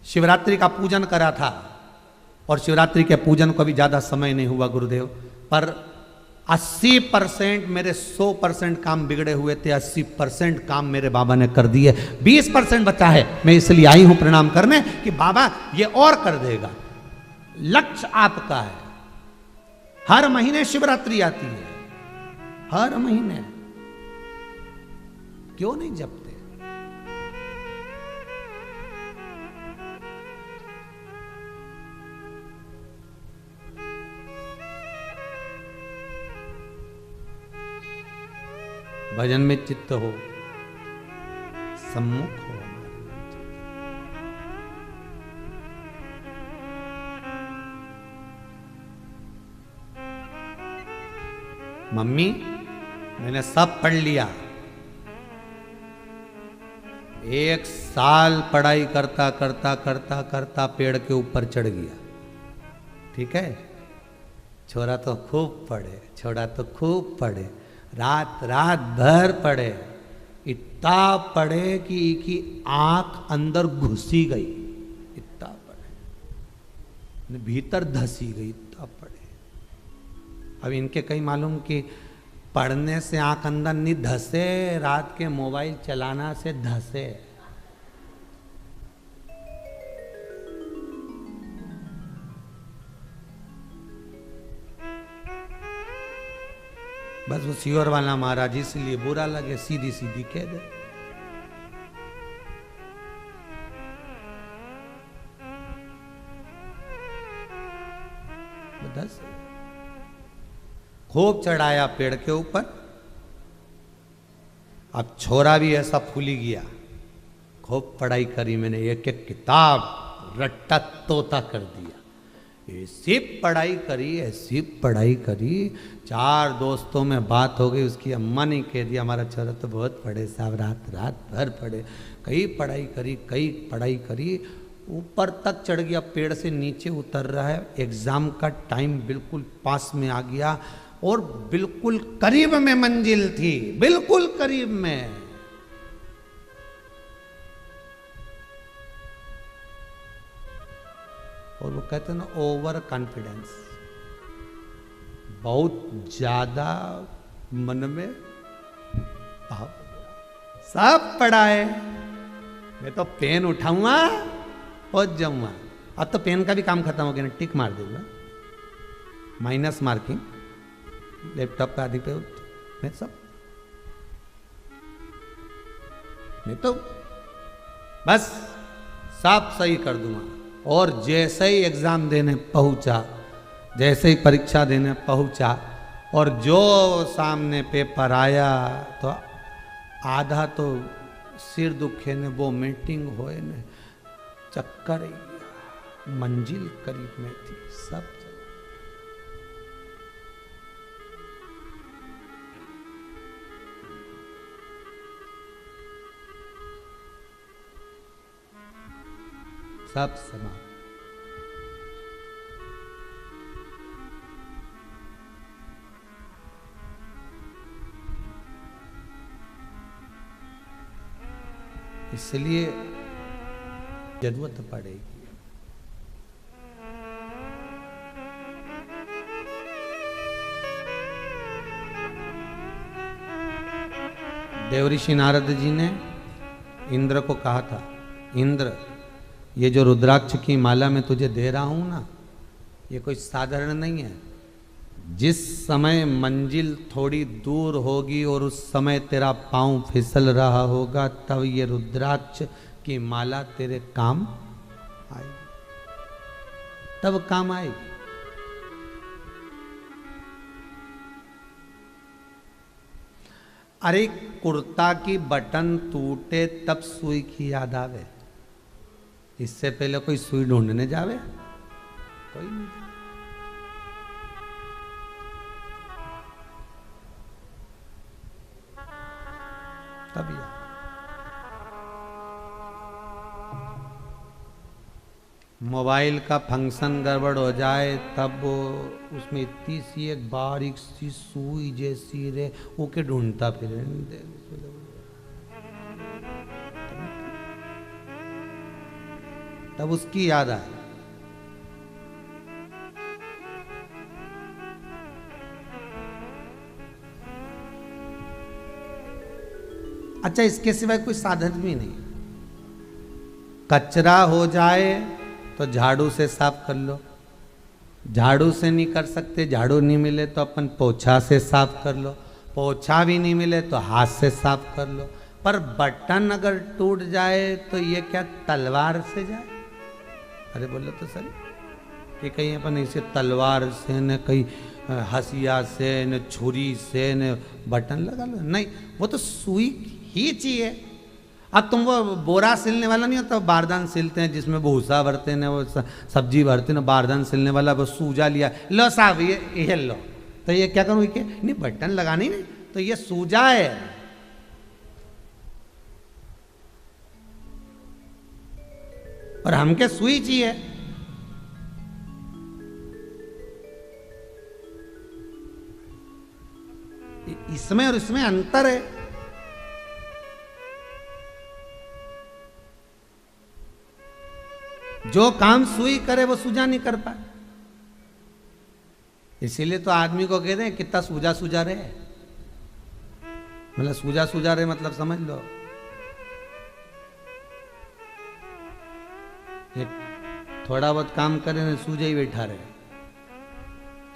शिवरात्रि का पूजन करा था और शिवरात्रि के पूजन को भी ज्यादा समय नहीं हुआ गुरुदेव, पर 80% मेरे 100% काम बिगड़े हुए थे, 80% काम मेरे बाबा ने कर दिए, 20% बचा है, मैं इसलिए आई हूं प्रणाम करने कि बाबा ये और कर देगा। लक्ष्य आपका है। हर महीने शिवरात्रि आती है, हर महीने, क्यों नहीं जपते? भजन में चित्त हो, सम्मुख हो हमारे। मम्मी मैंने सब पढ़ लिया, 1 साल पढ़ाई करता करता करता करता पेड़ के ऊपर चढ़ गया। ठीक है, छोरा तो खूब पढ़े, छोरा तो खूब पढ़े, रात रात भर पढ़े, इतना पढ़े कि आंख अंदर घुसी गई, इतना पढ़े, भीतर धसी गई, इतना पढ़े। अब इनके कहीं मालूम कि पढ़ने से आंख अंदर नहीं धसे, रात के मोबाइल चलाना से धसे। बस वो सियोर वाला महाराज इसलिए बुरा लगे, सीधी सीधी कह दे। बस खूब चढ़ाया पेड़ के ऊपर। अब छोरा भी ऐसा फूली गया, खूब पढ़ाई करी मैंने, एक एक किताब रट्टा तोता कर दिया, ऐसी पढ़ाई करी, ऐसी पढ़ाई करी। 4 दोस्तों में बात हो गई, उसकी अम्मा ने कह दिया हमारा छोरा तो बहुत पढ़े साहब, रात रात भर पढ़े, कई पढ़ाई करी, कई पढ़ाई करी, ऊपर तक चढ़ गया, पेड़ से नीचे उतर रहा है। एग्जाम का टाइम बिल्कुल पास में आ गया और बिल्कुल करीब में मंजिल थी, बिल्कुल करीब में। और वो कहते हैं ना ओवर कॉन्फिडेंस, बहुत ज्यादा मन में भाव। सब पढ़ाए, मैं तो पेन उठाऊंगा पहुंच जाऊंगा। अब तो पेन का भी काम खत्म हो गया ना, टिक मार दूंगा, माइनस मार्किंग लैपटॉप पे आदि पे, मैं सब मैं तो बस सब सही कर दूंगा। और जैसे ही एग्जाम देने पहुंचा, जैसे ही परीक्षा देने पहुंचा और जो सामने पेपर आया तो आधा तो सिर दुखे ने, वो मीटिंग होए ने, चक्कर ही गया, मंजिल करीब में थी, सब समाप्त। इसलिए जरूरत पड़ेगी। देवऋषि नारद जी ने इंद्र को कहा था, इंद्र ये जो रुद्राक्ष की माला मैं तुझे दे रहा हूं ना, ये कोई साधारण नहीं है। जिस समय मंजिल थोड़ी दूर होगी और उस समय तेरा पांव फिसल रहा होगा, तब ये रुद्राक्ष की माला तेरे काम आएगी, तब काम आएगी। अरे कुर्ता की बटन टूटे तब सुई की याद आवे, इससे पहले कोई सुई ढूंढने जावे? कोई नहीं। तब याद। मोबाइल का फंक्शन गड़बड़ हो जाए तब उसमें इतनी सी एक बारीक सी सुई जैसी रे ओके ढूंढता फिर, तब उसकी याद आए। अच्छा, इसके सिवाय कोई साधन भी नहीं। कचरा हो जाए तो झाड़ू से साफ कर लो, झाड़ू से नहीं कर सकते, झाड़ू नहीं मिले तो अपन पोछा से साफ कर लो, पोछा भी नहीं मिले तो हाथ से साफ कर लो। पर बटन अगर टूट जाए तो ये क्या तलवार से जाए? अरे बोलो तो सही कि कहीं अपन इसे तलवार से न कहीं हसिया से न छुरी से न बटन लगा लो, नहीं, वो तो सुई ही चाहिए। अब तुम वो बोरा सिलने वाला नहीं होता, बारदान सिलते हैं जिसमें भूसा भरते हैं, वो सब्जी भरते हैं, बारदान सिलने वाला वो सूजा लिया, लो साहब ये लो, तो ये क्या करूँ कि नहीं बटन लगानी नहीं, तो ये सूजा है। और हमके सुई चाहिए। इसमें और इसमें अंतर है। जो काम सुई करे वो सूजा नहीं कर पाए, इसीलिए तो आदमी को कहते हैं कितना सूजा सूजा रहे, मतलब सूजा सूजा रहे मतलब समझ लो थोड़ा बहुत काम करे ना सूझे ही बैठा रहे।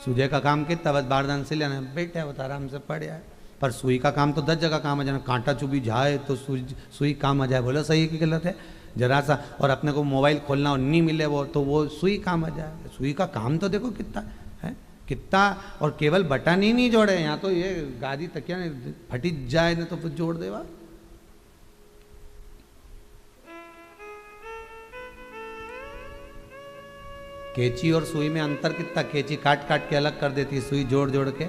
सूजे का काम कितना बस बारदान से लेना, बैठा है तो आराम से पड़ जाए। पर सुई का काम तो 10 जगह काम आ जाना, कांटा चुभी जाए तो सुई काम आ जाए। बोलो सही है कि गलत है? जरा सा और अपने को मोबाइल खोलना और नहीं मिले वो तो वो सुई काम आ जाए। सुई का काम तो देखो कितना है, कितना। और केवल बटन ही नहीं जोड़े, यहाँ तो ये गादी तकिया फटी जाए ना तो फिर जोड़ देवा। केची और सुई में अंतर कितना, केची काट काट के अलग कर देती, सुई जोड़ जोड़ के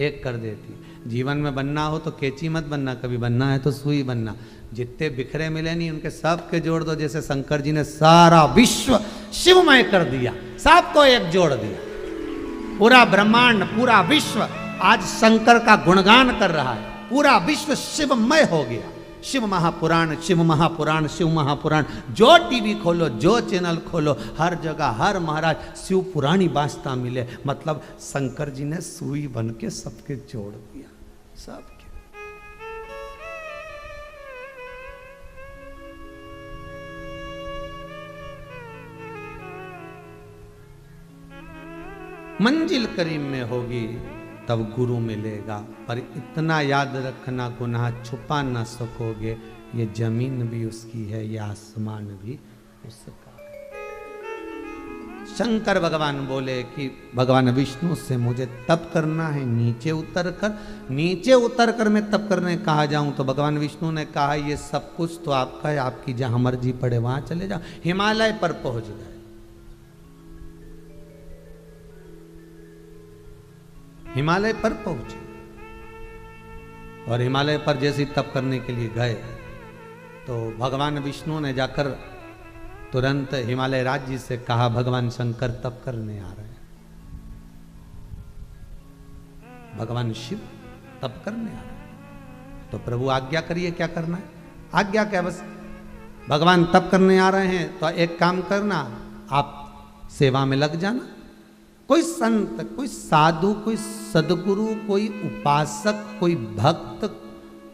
एक कर देती। जीवन में बनना हो तो केची मत बनना, कभी बनना है तो सुई बनना। जितने बिखरे मिले नहीं उनके सब के जोड़ दो, जैसे शंकर जी ने सारा विश्व शिवमय कर दिया, सबको एक जोड़ दिया। पूरा ब्रह्मांड पूरा विश्व आज शंकर का गुणगान कर रहा है, पूरा विश्व शिवमय हो गया। शिव महापुराण शिव महापुराण शिव महापुराण, जो टीवी खोलो जो चैनल खोलो हर जगह हर महाराज शिव पुराणी बाजता मिले। मतलब शंकर जी ने सुई बन के सबके जोड़ दिया, सबके। मंजिल करीम में होगी तब गुरु मिलेगा, पर इतना याद रखना गुनाह छुपा ना सकोगे। ये जमीन भी उसकी है, ये आसमान भी उसका है। शंकर भगवान बोले कि भगवान विष्णु से मुझे तप करना है नीचे उतर कर, नीचे उतर कर मैं तप करने कहा जाऊं तो भगवान विष्णु ने कहा ये सब कुछ तो आपका है, आपकी जहां मर्जी पड़े वहां चले जाओ। हिमालय पर पहुंच गए। हिमालय पर पहुंचे और हिमालय पर जैसे तप करने के लिए गए तो भगवान विष्णु ने जाकर तुरंत हिमालय राज्य से कहा भगवान शंकर तप करने आ रहे हैं। भगवान शिव तप करने आ रहे हैं, तो प्रभु आज्ञा करिए क्या करना है। आज्ञा क्या, बस भगवान तप करने आ रहे हैं तो एक काम करना, आप सेवा में लग जाना। कोई संत कोई साधु कोई सदगुरु कोई उपासक कोई भक्त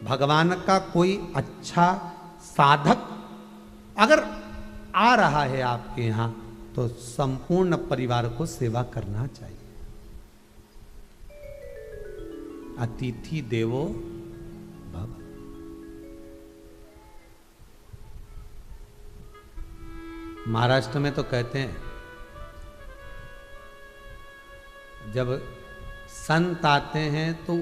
भगवान का कोई अच्छा साधक अगर आ रहा है आपके यहाँ तो संपूर्ण परिवार को सेवा करना चाहिए। अतिथि देवो भव। महाराष्ट्र में तो कहते हैं जब संत आते हैं तो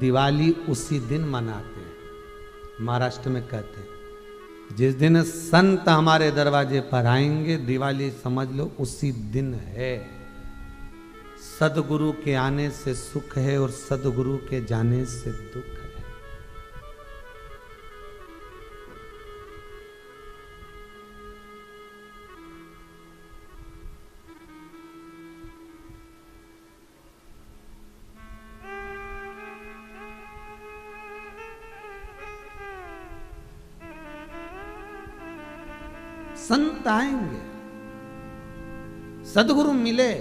दिवाली उसी दिन मनाते हैं। महाराष्ट्र में कहते हैं जिस दिन संत हमारे दरवाजे पर आएंगे दिवाली समझ लो उसी दिन है। सदगुरु के आने से सुख है और सदगुरु के जाने से दुख है। संत आएंगे, सदगुरु मिले,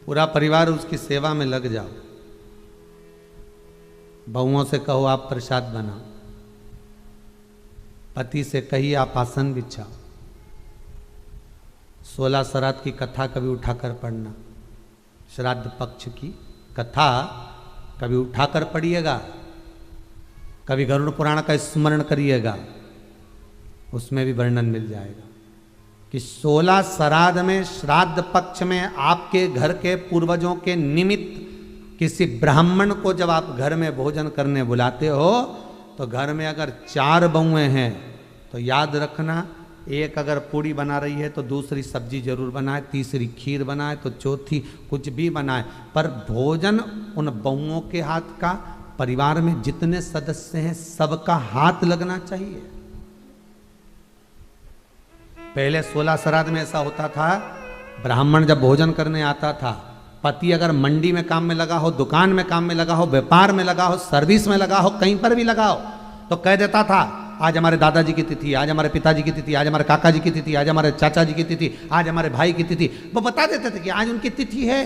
पूरा परिवार उसकी सेवा में लग जाओ। बहुओं से कहो आप प्रसाद बनाओ, पति से कहिए आप आसन बिछाओ। 16 श्राद्ध की कथा कभी उठाकर पढ़ना, श्राद्ध पक्ष की कथा कभी उठाकर पढ़िएगा, कभी गरुड़ पुराण का स्मरण करिएगा, उसमें भी वर्णन मिल जाएगा कि 16 श्राद्ध में, श्राद्ध पक्ष में आपके घर के पूर्वजों के निमित्त किसी ब्राह्मण को जब आप घर में भोजन करने बुलाते हो तो घर में अगर 4 बहुएं हैं तो याद रखना, एक अगर पूड़ी बना रही है तो दूसरी सब्जी जरूर बनाए, तीसरी खीर बनाए तो चौथी कुछ भी बनाए, पर भोजन उन बहुओं के हाथ का, परिवार में जितने सदस्य हैं सबका हाथ लगना चाहिए। पहले 16 श्राद्ध में ऐसा होता था, ब्राह्मण जब भोजन करने आता था, पति अगर मंडी में काम में लगा हो, दुकान में काम में लगा हो, व्यापार में लगा हो, सर्विस में लगा हो, कहीं पर भी लगा हो, तो कह देता था आज हमारे दादाजी की तिथि, आज हमारे पिताजी की तिथि, आज हमारे काका जी की तिथि, आज हमारे चाचा जी की तिथि, आज हमारे भाई की तिथि। वो बता देते थे कि आज उनकी तिथि है,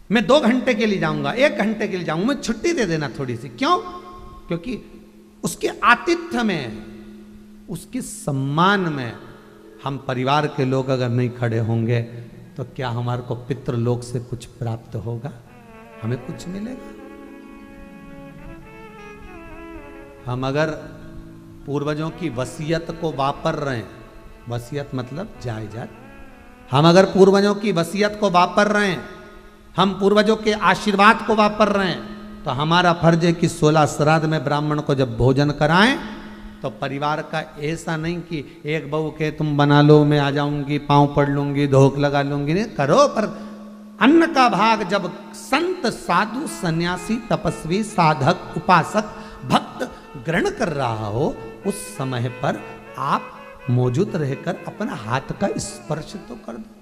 मैं 2 घंटे के लिए जाऊंगा, 1 घंटे के लिए जाऊंगा, मैं छुट्टी दे देना थोड़ी सी। क्यों? क्योंकि उसके आतिथ्य में, उसके सम्मान में हम परिवार के लोग अगर नहीं खड़े होंगे तो क्या हमारे को पितृलोक से कुछ प्राप्त होगा? हमें कुछ मिलेगा? हम अगर पूर्वजों की वसीयत को वापर रहे हैं, वसीयत मतलब जायदाद, हम अगर पूर्वजों की वसीयत को वापर रहे हैं, हम पूर्वजों के आशीर्वाद को वापर रहे हैं, तो हमारा फर्ज है कि 16 श्राद्ध में ब्राह्मण को जब भोजन कराएं तो परिवार का ऐसा नहीं कि एक बहू के तुम बना लो, मैं आ जाऊंगी, पांव पड़ लूंगी, धोख लगा लूंगी, नहीं करो, पर अन्न का भाग जब संत, साधु, सन्यासी, तपस्वी, साधक, उपासक, भक्त ग्रहण कर रहा हो उस समय पर आप मौजूद रहकर अपना हाथ का स्पर्श तो कर दो।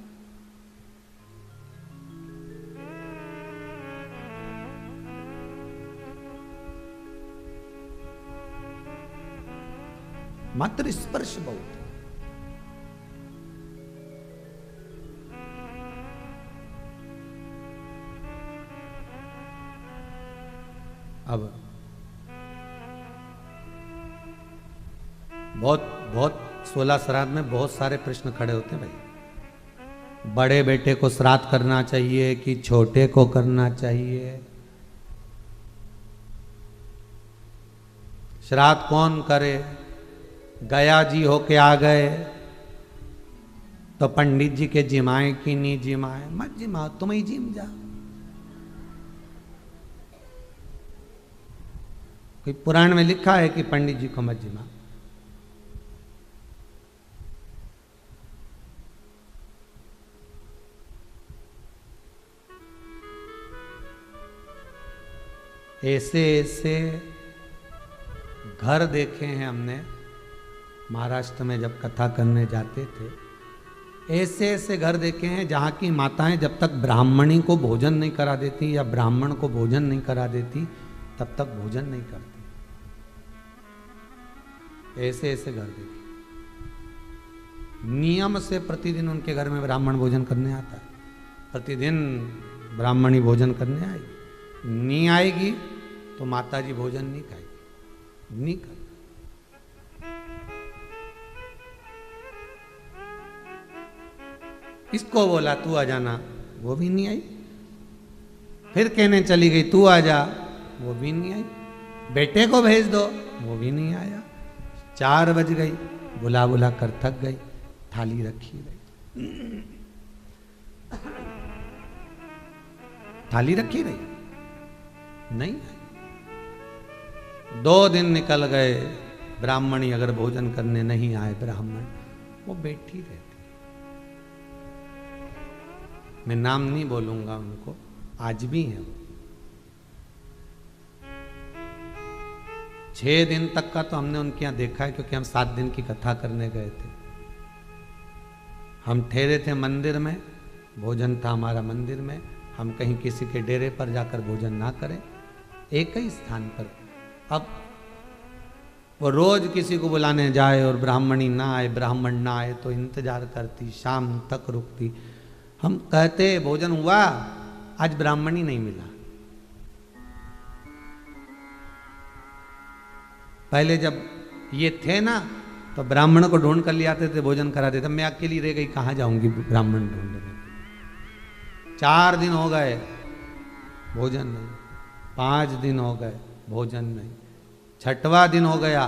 मात्र स्पर्श बहुत। अब बहुत 16 श्राद्ध में बहुत सारे प्रश्न खड़े होते हैं भाई। बड़े बेटे को श्राद्ध करना चाहिए कि छोटे को करना चाहिए? श्राद्ध कौन करे? गया जी होके आ गए तो पंडित जी के जिमाए कि नहीं जिमाए? मत जिमाओ, तुम ही जिम जा। कोई पुराण में लिखा है कि पंडित जी को मत जिमाओ? ऐसे ऐसे घर देखे हैं हमने महाराष्ट्र में जब कथा करने जाते थे। ऐसे ऐसे घर देखे हैं जहाँ की माताएं जब तक ब्राह्मणी को भोजन नहीं करा देती या ब्राह्मण को भोजन नहीं करा देती तब तक भोजन नहीं करती। ऐसे ऐसे घर देखे, नियम से प्रतिदिन उनके घर में ब्राह्मण भोजन करने आता है, प्रतिदिन ब्राह्मणी भोजन करने आएगी, नहीं आएगी तो माता जी भोजन नहीं खाएगी, नहीं कर। इसको बोला तू आ जाना, वो भी नहीं आई। फिर कहने चली गई तू आ जा, वो भी नहीं आई। बेटे को भेज दो, वो भी नहीं आया। 4 बज गई, बुला बुला कर थक गई, थाली रखी रही, थाली रखी रही, नहीं आई। 2 दिन निकल गए, ब्राह्मणी अगर भोजन करने नहीं आए ब्राह्मण, वो बैठी रहती। मैं नाम नहीं बोलूंगा उनको, आज भी है वो। 6 दिन तक का तो हमने उनके यहाँ देखा है, क्योंकि हम 7 दिन की कथा करने गए थे। हम ठहरे थे मंदिर में, भोजन था हमारा मंदिर में। हम कहीं किसी के डेरे पर जाकर भोजन ना करें, एक ही स्थान पर। अब वो रोज किसी को बुलाने जाए और ब्राह्मणी ना आए, ब्राह्मण ना आए तो इंतजार करती, शाम तक रुकती। हम कहते भोजन हुआ, आज ब्राह्मणी नहीं मिला। पहले जब ये थे ना, तो ब्राह्मण को ढूंढ कर ले आते थे, भोजन करा देते। मैं अकेली रह गई, कहाँ जाऊंगी ब्राह्मण ढूंढने। 4 दिन हो गए, भोजन नहीं। 5 दिन हो गए, भोजन नहीं। 6वां दिन हो गया,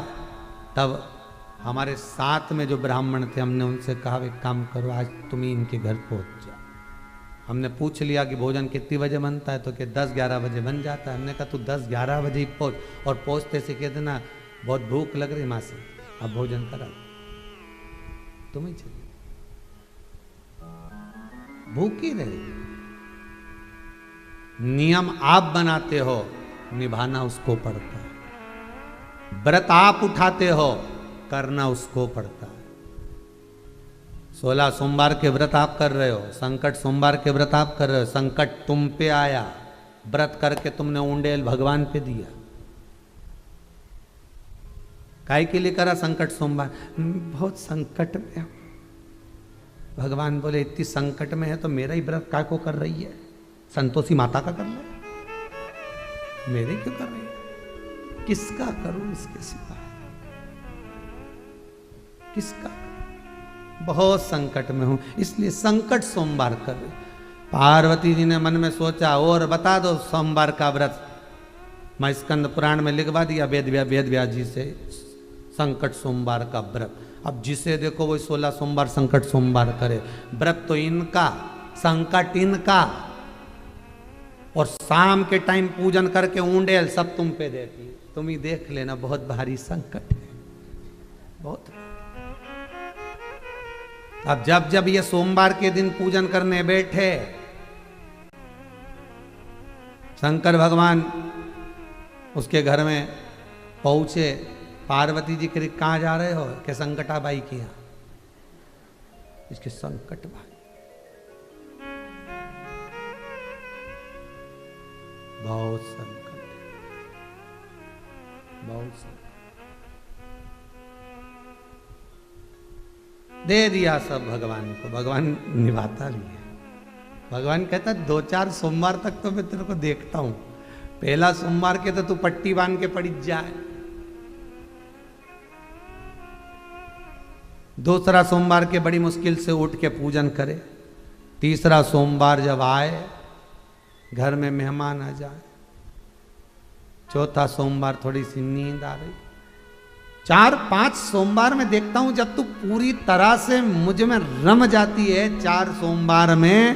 तब हमारे साथ में जो ब्राह्मण थे, हमने उनसे कहा एक काम करो, आज तुम ही इनके घर पहुंच जाओ। हमने पूछ लिया कि भोजन कितनी बजे बनता है, तो कि 10-11 बजे बन जाता है। हमने कहा तू 10-11 बजे ही पहुंच, और पहुंचते से कह देना बहुत भूख लग रही माँ से, अब भोजन करा, तुम ही चलिए। भूखी रहे। नियम आप बनाते हो, निभाना उसको पड़ता है। व्रत आप उठाते हो, करना उसको पड़ता है। 16 सोमवार के व्रत आप कर रहे हो, संकट सोमवार के व्रत आप कर रहे हो, संकट तुम पे आया, व्रत करके तुमने उंडेल भगवान पे दिया। काय के लिए करा संकट सोमवार? बहुत संकट में हूं। भगवान बोले इतनी संकट में है तो मेरा ही व्रत काय को कर रही है? संतोषी माता का कर ले, मेरे क्यों कर रही है? किसका करूं इसके सिवा? किसका? बहुत संकट में हूं, इसलिए संकट सोमवार कर रही। पार्वती जी ने मन में सोचा और बता दो सोमवार का व्रत। मैं स्कंद पुराण में लिखवा दिया वेद व्यास जी से, संकट सोमवार का व्रत। अब जिसे देखो वो 16 सोमवार संकट सोमवार करे। व्रत तो इनका, संकट इनका, और शाम के टाइम पूजन करके ऊंडेल सब तुम पे देती। तुम ही देख लेना, बहुत भारी संकट है, बहुत। अब जब ये सोमवार के दिन पूजन करने बैठे, शंकर भगवान उसके घर में पहुंचे। पार्वती जी करीब कहाँ जा रहे हो? के संकटा बाई की यहाँ। इसके संकट बाई बहुत संकट है, बहुत संकट। दे दिया सब भगवान को, भगवान निभाता भी है। भगवान कहता 2-4 सोमवार तक तो मैं तेरे को देखता हूं, पहला सोमवार के तो तू पट्टी बांध के पड़ी जाए, दूसरा सोमवार के बड़ी मुश्किल से उठ के पूजन करे, तीसरा सोमवार जब आए घर में मेहमान आ जाए, चौथा सोमवार थोड़ी सी नींद आ रही, 4-5 सोमवार में देखता हूं जब तू पूरी तरह से मुझ में रम जाती है 4 सोमवार में,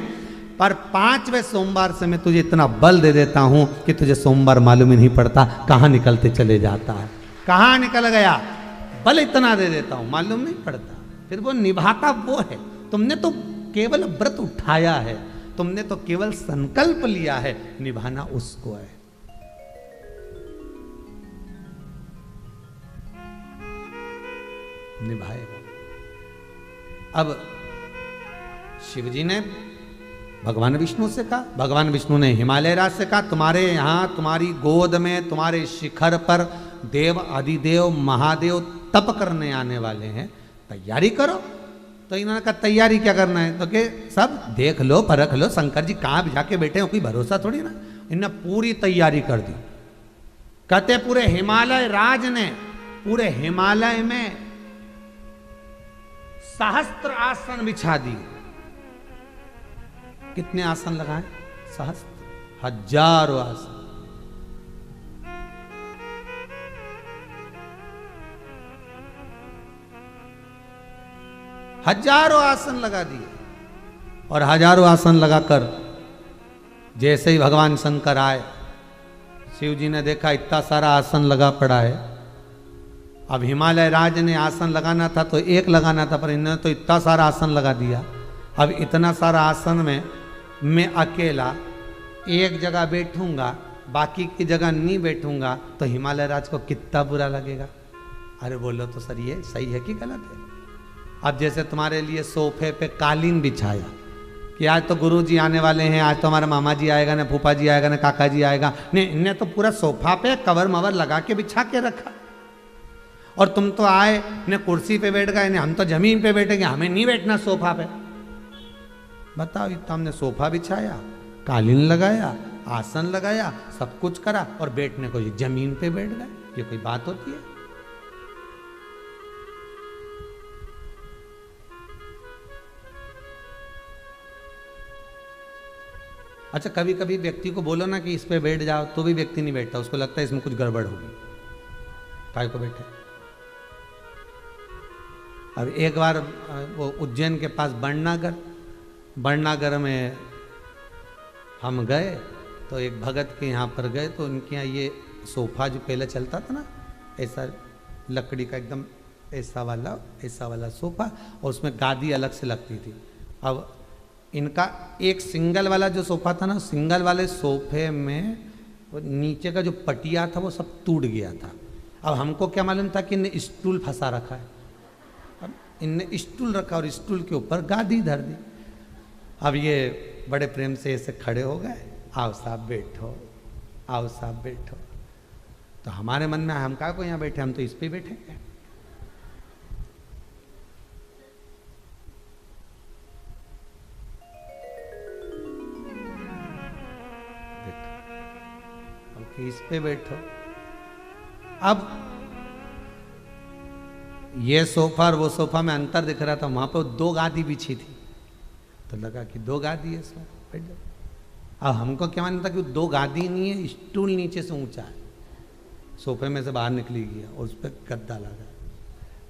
पर 5वें सोमवार से मैं तुझे इतना बल दे देता हूं कि तुझे सोमवार मालूम ही नहीं पड़ता कहां निकलते चले जाता है, कहां निकल गया, बल इतना दे देता हूं मालूम नहीं पड़ता। फिर वो निभाता वो है। तुमने तो केवल व्रत उठाया है, तुमने तो केवल संकल्प लिया है, निभाना उसको है। निभाएगा। अब शिव जी ने भगवान विष्णु से कहा, भगवान विष्णु ने हिमालय राज से कहा, तुम्हारे यहां तुम्हारी गोद में तुम्हारे शिखर पर देव आदिदेव महादेव तप करने आने वाले हैं, तैयारी करो। तो इन्होंने कहा तैयारी क्या करना है? तो कि सब देख लो परख लो, शंकर जी कहाँ जाके बैठे हो, कोई भरोसा थोड़ी ना। इन्होंने पूरी तैयारी कर दी। कहते पूरे हिमालय राज ने पूरे हिमालय में सहस्त्र आसन बिछा दिए। कितने आसन लगाए? सहस्त्र, हजारों आसन। हजारों आसन लगा दिए। और हजारों आसन लगाकर जैसे ही भगवान शंकर आए, शिव जी ने देखा इतना सारा आसन लगा पड़ा है। अब हिमालय राज ने आसन लगाना था तो एक लगाना था, पर इन्होंने तो इतना सारा आसन लगा दिया। अब इतना सारा आसन में मैं अकेला एक जगह बैठूंगा, बाकी की जगह नहीं बैठूंगा, तो हिमालय राज को कितना बुरा लगेगा। अरे बोलो तो सर, ये सही है कि गलत है? अब जैसे तुम्हारे लिए सोफे पे कालीन बिछाया कि आज तो गुरु जी आने वाले हैं, आज तो हमारा मामा जी आएगा, ना फूफा जी आएगा, ना काका जी आएगा, ने इन्हें तो पूरा सोफा पे कवर मवर लगा के बिछा के रखा। और तुम तो आए ने कुर्सी पे बैठ गए, हम तो जमीन पे बैठेंगे, हमें नहीं बैठना सोफा पे। बताओ, इतना हमने सोफा बिछाया, कालीन लगाया, आसन लगाया, सब कुछ करा, और बैठने को जमीन पे बैठ गए। ये कोई बात होती है? अच्छा, कभी कभी व्यक्ति को बोलो ना कि इस पे बैठ जाओ, तो भी व्यक्ति नहीं बैठता, उसको लगता है इसमें कुछ गड़बड़ होगी, काय को बैठे। अब एक बार वो उज्जैन के पास बड़नागर में हम गए, तो एक भगत के यहाँ पर गए, तो उनके यहाँ ये सोफा जो पहले चलता था ना, ऐसा लकड़ी का एकदम ऐसा वाला सोफा, और उसमें गादी अलग से लगती थी। अब इनका एक सिंगल वाला जो सोफा था ना, सिंगल वाले सोफे में वो नीचे का जो पटिया था वो सब टूट गया था। अब हमको क्या मालूम था कि इन्हें स्टूल फंसा रखा है। अब इनने स्टूल रखा और स्टूल के ऊपर गादी धर दी। अब ये बड़े प्रेम से ऐसे खड़े हो गए, आओ साहब बैठो, आओ साहब बैठो। तो हमारे मन में हम कहा को यहाँ बैठे, हम तो इस पे बैठेंगे। इस पे बैठो। अब ये सोफा और वो सोफा में अंतर दिख रहा था, वहां पे 2 गादी बिछी थी, तो लगा कि 2 गादी है, इसमें बैठ जाओ। अब हमको क्या मालूम था कि 2 गादी नहीं है, स्टूल नीचे से ऊंचा है, सोफे में से बाहर निकली गया और उस पर गद्दा लगा।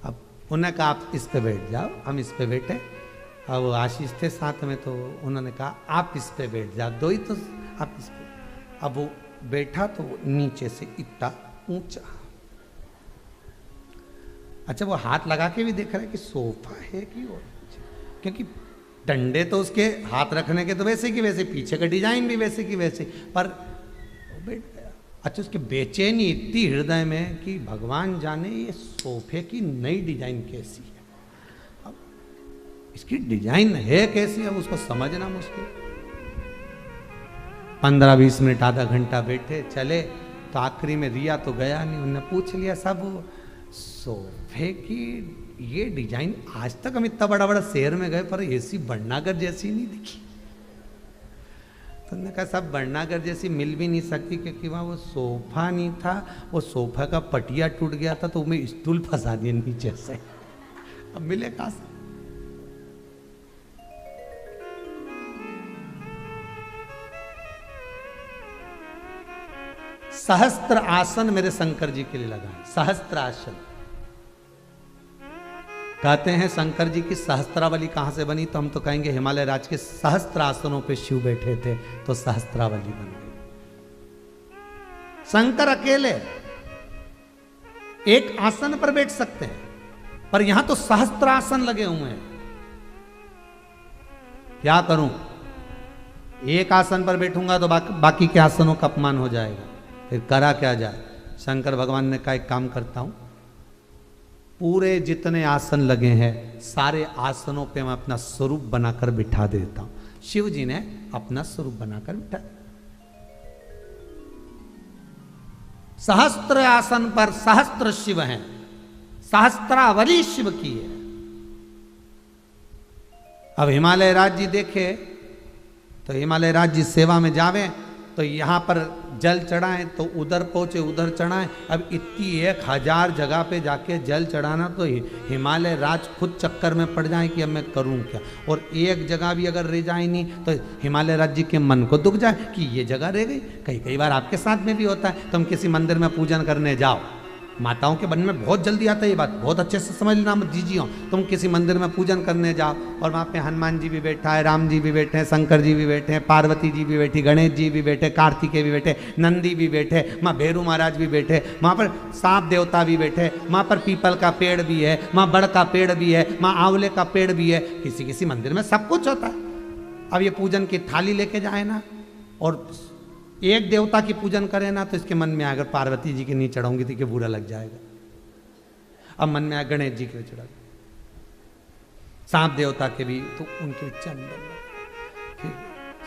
अब उन्होंने कहा आप इस पे बैठ जाओ, हम इस पे बैठे। अब वो आशीष थे साथ में, तो उन्होंने कहा आप इस पे बैठ जाओ, 2 ही तो, आप इस पे। अब वो बैठा तो नीचे से इतना ऊंचा। अच्छा, वो हाथ लगा के भी देख रहा है कि सोफा है कि वो, क्योंकि डंडे तो उसके हाथ रखने के तो वैसे की वैसे, पीछे का डिजाइन भी वैसे की वैसे, पर बैठ गया। अच्छा, उसके बेचैनी इतनी हृदय में कि भगवान जाने ये सोफे की नई डिजाइन कैसी है, अब इसकी डिजाइन है कैसी, अब उसको समझना मुश्किल। 15-20 मिनट, आधा घंटा बैठे, चले, तो आखिरी में रिया तो गया नहीं। उन्होंने पूछ लिया सब, सोफे की ये डिजाइन, आज तक हम इतना बड़ा बड़ा शहर में गए पर ऐसी बड़नागर जैसी नहीं दिखी। तो उन्होंने कहा सब बड़नागर जैसी मिल भी नहीं सकती, क्योंकि वहाँ वो सोफा नहीं था, वो सोफा का पटिया टूट गया था, तो मैं स्टूल फंसा दिया नीचे से, अब मिले कहाँ से? सहस्त्र आसन मेरे शंकर जी के लिए लगाए, सहस्त्र आसन। कहते हैं शंकर जी की सहस्त्रावली कहां से बनी, तो हम तो कहेंगे हिमालय राज के सहस्त्र आसनों पे शिव बैठे थे, तो सहस्त्रावली बन गई। शंकर अकेले एक आसन पर बैठ सकते हैं, पर यहां तो सहस्त्र आसन लगे हुए हैं। क्या करूं, एक आसन पर बैठूंगा तो बाकी के आसनों का अपमान हो जाएगा, फिर करा क्या जाए। शंकर भगवान ने कहा एक काम करता हूं, पूरे जितने आसन लगे हैं सारे आसनों पे मैं अपना स्वरूप बनाकर बिठा देता हूं। शिव जी ने अपना स्वरूप बनाकर बिठा, सहस्त्र आसन पर सहस्त्र शिव हैं, सहस्त्रावली शिव की है। अब हिमालय राज जी देखे, तो हिमालय राज जी सेवा में जावे, तो यहां पर जल चढ़ाएं तो उधर पहुँचे, उधर चढ़ाएं। अब इतनी 1000 जगह पे जाके जल चढ़ाना तो हिमालय राज खुद चक्कर में पड़ जाए कि अब मैं करूं क्या। और एक जगह भी अगर रह जाए नहीं तो हिमालय राज्य के मन को दुख जाए कि ये जगह रह गई। कई बार आपके साथ में भी होता है, तुम किसी मंदिर में पूजन करने जाओ, माताओं के मन में बहुत जल्दी आता है ये बात, बहुत अच्छे से समझ लेना, मत दीजिए। तुम किसी मंदिर में पूजन करने जाओ और वहाँ पे हनुमान जी भी बैठा है, राम जी भी बैठे हैं, शंकर जी भी बैठे हैं, पार्वती जी भी बैठी, गणेश जी भी बैठे, कार्तिकेय भी बैठे, नंदी भी बैठे, माँ भैरू महाराज भी बैठे, वहाँ पर सांप देवता भी बैठे, वहाँ पर पीपल का पेड़ भी है, वहाँ बड़ का पेड़ भी है, वहाँ आंवले का पेड़ भी है। किसी किसी मंदिर में सब कुछ होता है। अब ये पूजन की थाली लेके जाए ना और एक देवता की पूजन करे ना तो इसके मन में अगर पार्वती जी के नहीं चढ़ाऊंगी तो बुरा लग जाएगा। अब मन में आया गणेश जी के चढ़ा, सांप देवता के भी तो उनके चंदन, फिर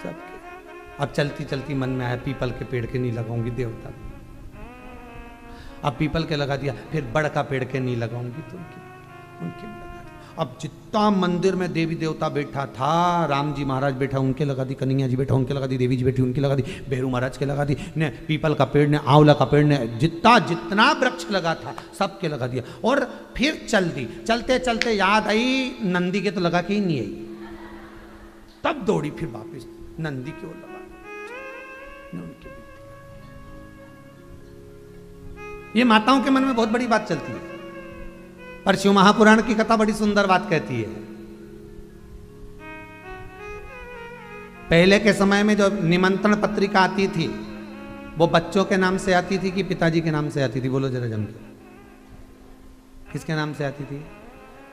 सबके। अब चलती चलती मन में आया पीपल के पेड़ के नहीं लगाऊंगी देवता, अब पीपल के लगा दिया, फिर बड़ का पेड़ के नहीं लगाऊंगी तो उनके लगा दिया। अब जितना मंदिर में देवी देवता बैठा था, राम जी महाराज बैठा उनके लगा दी, कन्हैया जी बैठा उनके लगा दी, देवी जी बैठी उनके लगा दी, भैरू महाराज के लगा दी, ने पीपल का पेड़ ने, आंवला का पेड़ ने, जितना वृक्ष लगा था सबके लगा दिया। और फिर चल दी, चलते चलते याद आई नंदी के तो लगा के ही नहीं आई, तब दौड़ी फिर वापिस नंदी की ओर लगा। ये माताओं के मन में बहुत बड़ी बात चलती है, पर शिव महापुराण की कथा बड़ी सुंदर बात कहती है। पहले के समय में जो निमंत्रण पत्रिका आती थी वो बच्चों के नाम से आती थी कि पिताजी के नाम से आती थी? बोलो जरा जम के, किसके नाम से आती थी?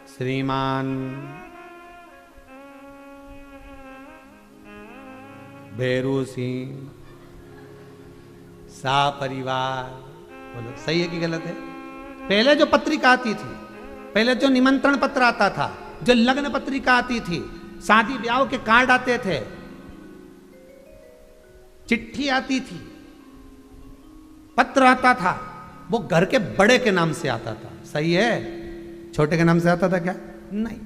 श्रीमान भैरू सिंह सा परिवार। बोलो सही है कि गलत है? पहले जो पत्रिका आती थी, पहले जो निमंत्रण पत्र आता था, जो लग्न पत्रिका आती थी, शादी ब्याह के कार्ड आते थे, चिट्ठी आती थी, पत्र आता था, वो घर के बड़े के नाम से आता था। सही है? छोटे के नाम से आता था क्या? नहीं,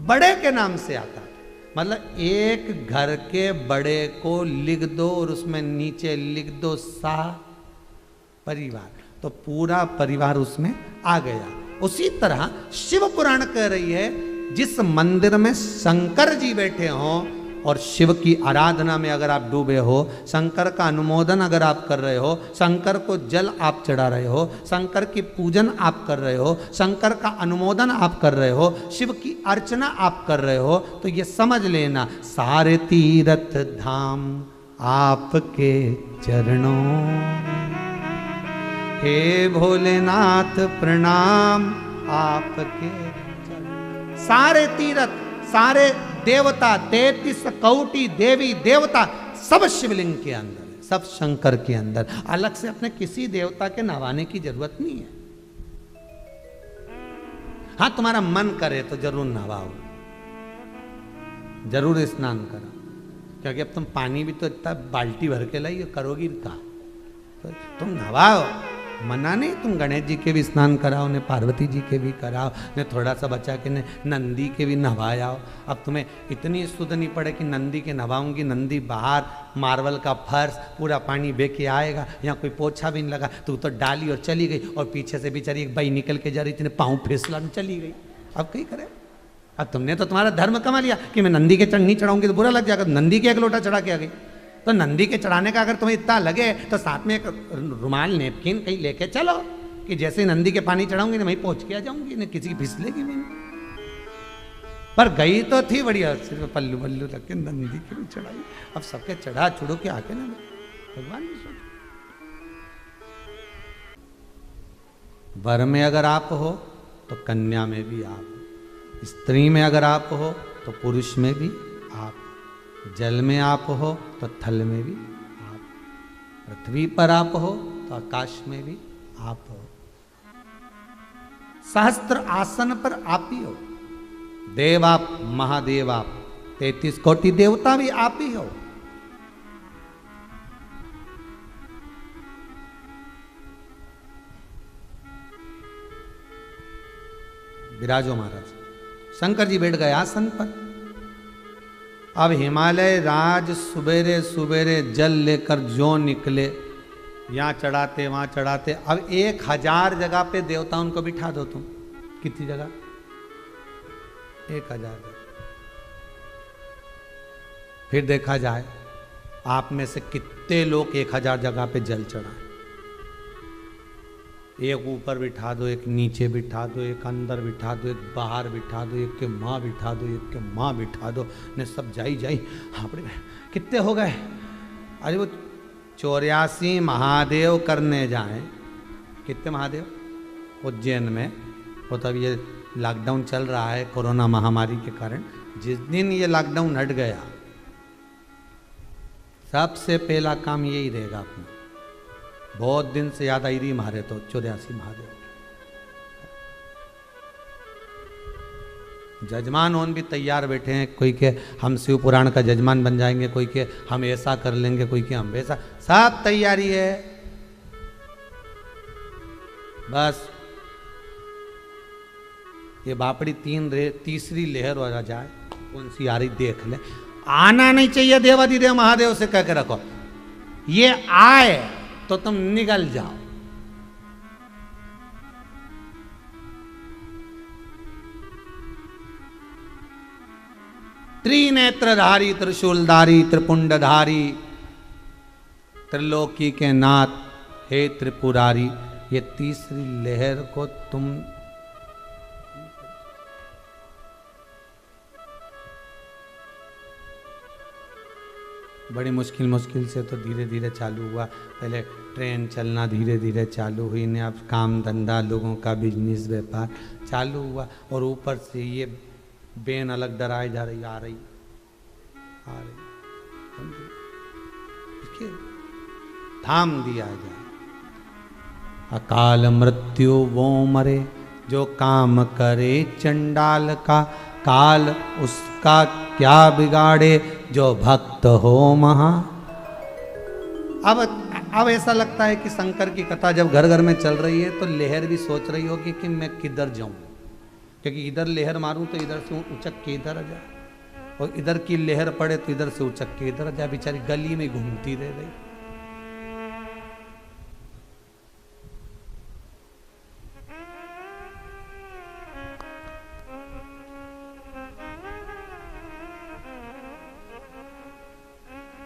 बड़े के नाम से आता था। मतलब एक घर के बड़े को लिख दो और उसमें नीचे लिख दो सा परिवार, तो पूरा परिवार उसमें आ गया। उसी तरह शिव पुराण कह रही है, जिस मंदिर में शंकर जी बैठे हों और शिव की आराधना में अगर आप डूबे हो, शंकर का अनुमोदन अगर आप कर रहे हो, शंकर को जल आप चढ़ा रहे हो, शंकर की पूजन आप कर रहे हो, शंकर का अनुमोदन आप कर रहे हो, शिव की अर्चना आप कर रहे हो, तो ये समझ लेना सारे तीर्थ धाम आपके चरणों। हे भोलेनाथ प्रणाम आपके चरण। सारे तीर्थ, सारे देवता, 33 कोटि देवी देवता सब शिवलिंग के अंदर है, सब शंकर के अंदर। अलग से अपने किसी देवता के नहवाने की जरूरत नहीं है। हाँ, तुम्हारा मन करे तो जरूर नहवाओ, जरूर स्नान करो, क्योंकि अब तुम पानी भी तो इतना बाल्टी भर के लाई करोगी का, तो तुम नहवाओ। मना नहीं, तुम गणेश जी के भी स्नान कराओ, ने पार्वती जी के भी कराओ, ने थोड़ा सा बचा के ने नंदी के भी नहवाओ। अब तुम्हें इतनी सुध नहीं पड़े कि नंदी के नहवाऊंगी, नंदी बाहर मार्बल का फर्श पूरा पानी बह के आएगा, यहाँ कोई पोछा भी नहीं लगा, तू तो डाली और चली गई, और पीछे से बेचारी एक बाई निकल के जा रही थी, पाँव फिसला चली गई। अब कहीं करे? अब तुमने तो तुम्हारा धर्म कमा लिया कि मैं नंदी के नहीं चढ़ाऊंगी तो बुरा लग जाएगा, नंदी के एक लोटा चढ़ा के आ गई। तो नंदी के चढ़ाने का अगर तुम्हें इतना लगे तो साथ में एक रुमाल नेपकिन कहीं लेके चलो कि जैसे नंदी के पानी चढ़ाऊंगी ना वहीं पहुंच के आ जाऊंगी, ना किसी की फिसलेगी भी नहीं। पर गई तो थी बढ़िया, सिर्फ पल्लू पल्लू रख के नंदी के भी चढ़ाई। अब सबके चढ़ा चुड़ो के आके ना भगवान ने सोचा। वर में अगर आप हो तो कन्या में भी आप, स्त्री में अगर आप हो तो पुरुष में भी आप, जल में आप हो तो थल में भी आप, पृथ्वी पर आप हो तो आकाश में भी आप हो, सहस्त्र आसन पर आप ही हो, देव आप, महादेव आप, 33 कोटि देवता भी आप ही हो। विराजो महाराज। शंकर जी बैठ गए आसन पर। अब हिमालय राज सुबेरे सुबेरे जल लेकर जो निकले, यहाँ चढ़ाते वहाँ चढ़ाते। अब 1000 जगह पे देवताओं को बिठा दो तुम। कितनी जगह? 1000 जगह। फिर देखा जाए आप में से कितने लोग 1000 जगह पे जल चढ़ाए। एक ऊपर बिठा दो, एक नीचे बिठा दो, एक अंदर बिठा दो, एक बाहर बिठा दो, एक के माँ बिठा दो, एक के माँ बिठा दो, ने सब जाई जाई। हाँ कितने हो गए? अरे वो 84 महादेव करने जाएं। कितने महादेव उज्जैन में? वो तब ये लॉकडाउन चल रहा है कोरोना महामारी के कारण। जिस दिन ये लॉकडाउन हट गया सबसे पहला काम यही रहेगा अपना। बहुत दिन से याद आई रही मारे तो 84 महादेव। जजमान ओन भी तैयार बैठे हैं। कोई के हम शिव पुराण का जजमान बन जाएंगे, कोई के हम ऐसा कर लेंगे, कोई के हम वैसा। सब तैयारी है। बस ये बापड़ी तीसरी लहर हो जाए, कौन सी आ रही देख ले। आना नहीं चाहिए देवाधिदेव महादेव से कह के रखो, ये आए तो तुम निकल जाओ। त्रिनेत्रधारी, त्रिशूलधारी, त्रिपुंडधारी, त्रिलोकी के नाथ हे त्रिपुरारी, ये तीसरी लहर को तुम बड़ी मुश्किल से तो धीरे धीरे चालू हुआ। पहले ट्रेन चलना धीरे धीरे चालू हुई ने, अब काम धंधा लोगों का बिजनेस व्यापार चालू हुआ। और ऊपर से ये बेन अलग डराई जा रही, आ रही थाम दिया जाए। अकाल मृत्यु वो मरे जो काम करे चंडाल का, काल उसका क्या बिगाड़े जो भक्त हो महा। अब ऐसा लगता है कि शंकर की कथा जब घर घर में चल रही है तो लहर भी सोच रही होगी कि मैं किधर जाऊं, क्योंकि इधर लहर मारूं तो इधर से उचक के इधर आ जाए, और इधर की लहर पड़े तो इधर से उचक के इधर आ जाए। बेचारी गली में घूमती रह गई।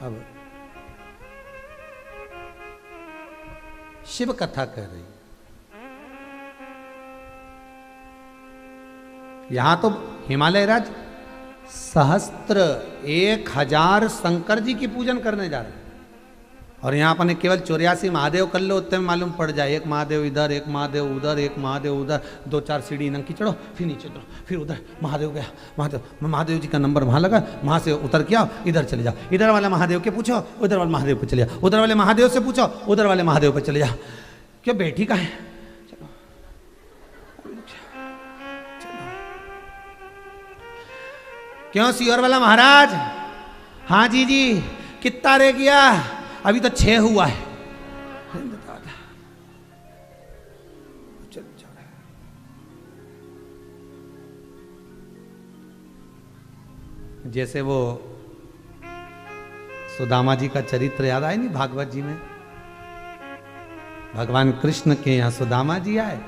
अब शिव कथा कह रही, यहां तो हिमालय राज 1000 शंकर जी की पूजन करने जा रहे हैं, और यहां अपने केवल 84 महादेव कर लो, उतने में मालूम पड़ जाए एक महादेव इधर, एक महादेव उधर, एक महादेव उधर, 2-4 सीढ़ी नंकी चढ़ो, फिर नीचे चढ़ो, फिर उधर महादेव गया, महादेव जी का नंबर वहां लगा, वहां से उतर के आओ, इधर चले जाओ, इधर वाले महादेव के पूछो, उधर वाले महादेव पे चले जाओ, उधर वाले महादेव से पूछो, उधर वाले महादेव पे चले जाओ। क्यों बैठी का है? चलो क्यों सियोर वाला महाराज? हाँ जी जी, कितना रह गया? अभी तो 6 हुआ है। जैसे वो सुदामा जी का चरित्र याद आए नहीं भागवत जी में? भगवान कृष्ण के यहाँ सुदामा जी आए,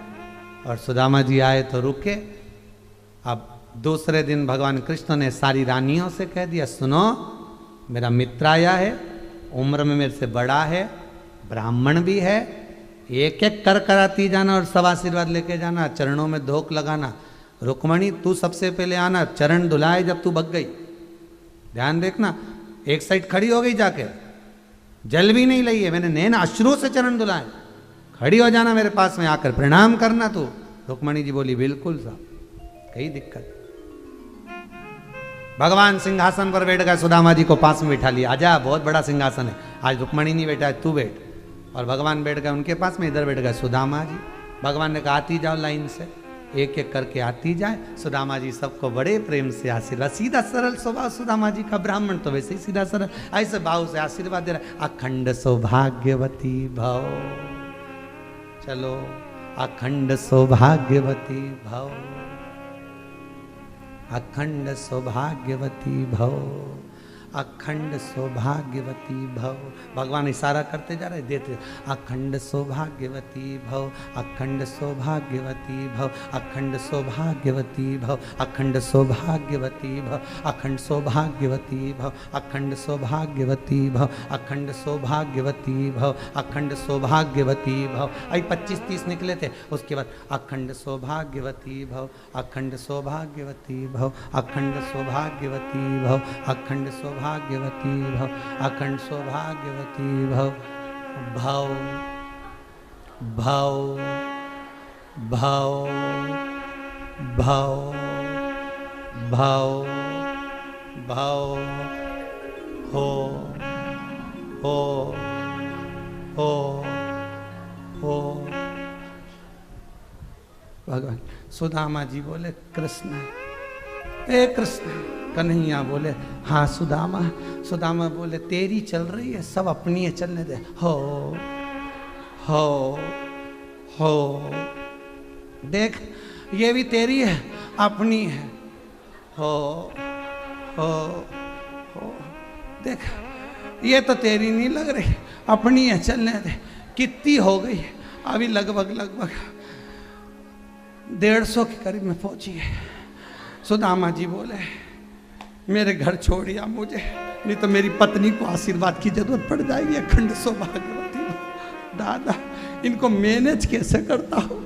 और सुदामा जी आए तो रुके। अब दूसरे दिन भगवान कृष्ण ने सारी रानियों से कह दिया, सुनो मेरा मित्र आया है, उम्र में मेरे से बड़ा है, ब्राह्मण भी है, एक एक कर कराती जाना और सब आशीर्वाद लेके जाना, चरणों में धोख लगाना। रुक्मणी तू सबसे पहले आना, चरण धुलाए जब तू भग गई। ध्यान देखना, एक साइड खड़ी हो गई जाके, जल भी नहीं ली है, मैंने नैन अश्रु से चरण धुलाए, खड़ी हो जाना मेरे पास में आकर प्रणाम करना तू। रुक्मणी जी बोली बिल्कुल साहब, कई दिक्कत। भगवान सिंहासन पर बैठ गए, सुदामा जी को पास में बैठा लिया, आजा बहुत बड़ा सिंहासन है, आज रुक्मणी नहीं बैठा है तू बैठ। और भगवान बैठ गए उनके पास में, इधर बैठ गए सुदामा जी। भगवान ने कहा आती जाओ लाइन से, एक एक करके आती जाए। सुदामा जी सबको बड़े प्रेम से आशीर्वाद, सीधा सरल स्वभाव सुदामा जी का, ब्राह्मण तो वैसे ही सीधा सरल, ऐसे भाव से आशीर्वाद दे रहा। अखंड सौभाग्यवती भव, चलो अखंड सौभाग्यवती भव, अखंड सौभाग्यवती भव, अखंड सौभाग्यवती भव। भगवान इशारा करते जा रहे, देते, अखंड सौभाग्यवती भव, अखंड सौभाग्यवती भव, अखंड सौभाग्यवती भव, अखंड सौभाग्यवती भव, अखंड सौभाग्यवती भव, अखंड सौभाग्यवती भव, अखंड सौभाग्यवती भव, अखंड सौभाग्यवती भव। आई 25-30 निकले थे। उसके बाद अखंड सौभाग्यवती भव, अखंड सौभाग्यवती भव, अखंड सौभाग्यवती भव, अखंड सौभाग्यवती भव, अखंड सौभाग्यवती भव। भव भव भव भव भव भव हो भगवान सुदामा जी बोले कृष्ण, ए कृष्ण। कन्हैया बोले हाँ सुदामा। सुदामा बोले तेरी चल रही है, सब अपनी है, चलने दे। हो देख, ये भी तेरी है, अपनी है। हो देख, ये तो तेरी नहीं लग रही, अपनी है, चलने दे। कितनी हो गई? अभी लगभग 150 के करीब में पहुंची है। सुदामा जी बोले मेरे घर छोड़िया मुझे, नहीं तो मेरी पत्नी को आशीर्वाद की जरूरत पड़ जाएगी। अखंड सौभाग्यवती दादा, इनको मैनेज कैसे करता हो?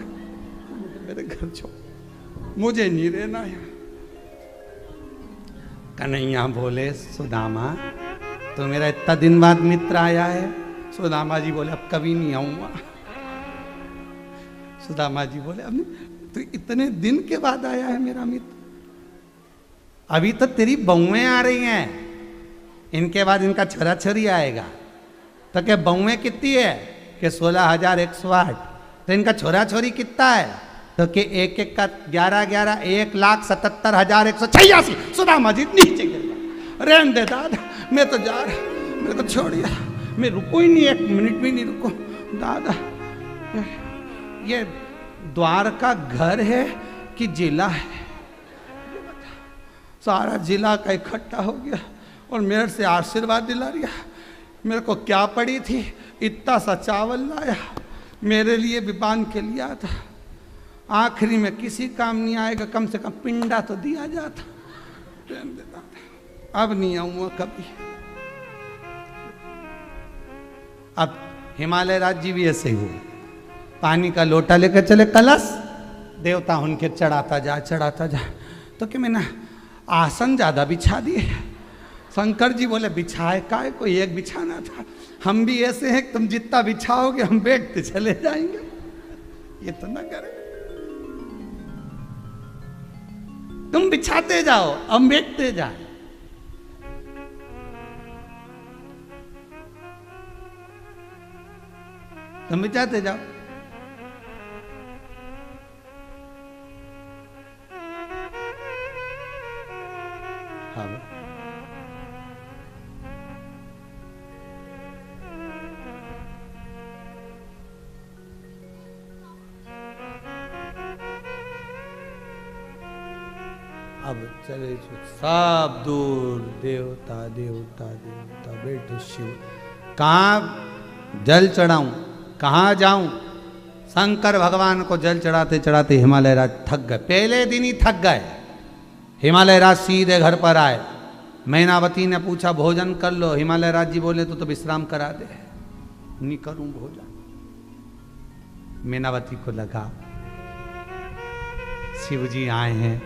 मेरे घर छोड़, मुझे नहीं रहना है। कन्हैया बोले सुदामा तो मेरा इतना दिन बाद मित्र आया है। सुदामा जी बोले अब कभी नहीं आऊंगा। सुदामा जी बोले अब तो इतने दिन के बाद आया है मेरा मित्र, अभी तो तेरी बहुएं आ रही हैं, इनके बाद इनका छोरा छोरी आएगा। तो क्या बहुएं कितनी है? कि 16,108। तो इनका छोरा छोरी कितना है? तो कि एक एक का 11-11, 1,77,186। सुदामा जी नीचे गिर गए। रहने दे दादा, मैं तो जा रहा, मेरे को छोड़िया, मैं रुको ही नहीं, 1 मिनट भी नहीं रुको दादा। ये द्वारका घर है कि जिला है? सारा जिला का इकट्ठा हो गया और मेरे से आशीर्वाद दिला रिया। मेरे को क्या पड़ी थी, इतना सा चावल लाया, मेरे लिए भी बांध के लिया था। आखिरी में किसी काम नहीं आएगा, कम से कम पिंडा तो दिया जाता। अब नहीं आऊंगा कभी। अब हिमालय राज्य भी ऐसे ही हुआ, पानी का लोटा लेकर चले, कलश देवता उनके चढ़ाता जा। तो क्या मैंने आसन ज्यादा बिछा दिए। शंकर जी बोले बिछाए काय, कोई एक बिछाना था। हम भी ऐसे हैं, तुम जितना बिछाओगे हम बैठते चले जाएंगे। ये तो ना करें, तुम बिछाते जाओ हम बैठते जाए। तुम बिछाते जाओ। हाँ अब चले सब दूर, देवता देवता देवता बैठो शिव। कहाँ जल चढ़ाऊं, कहाँ जाऊं? शंकर भगवान को जल चढ़ाते चढ़ाते हिमालय राज थक गए, पहले दिन ही थक गए। हिमालय राज सीधे घर पर आए। मैनावती ने पूछा भोजन कर लो। हिमालय राज जी बोले तो विश्राम करा दे। नहीं करूं भोजन। मैनावती को लगा शिव जी आए हैं,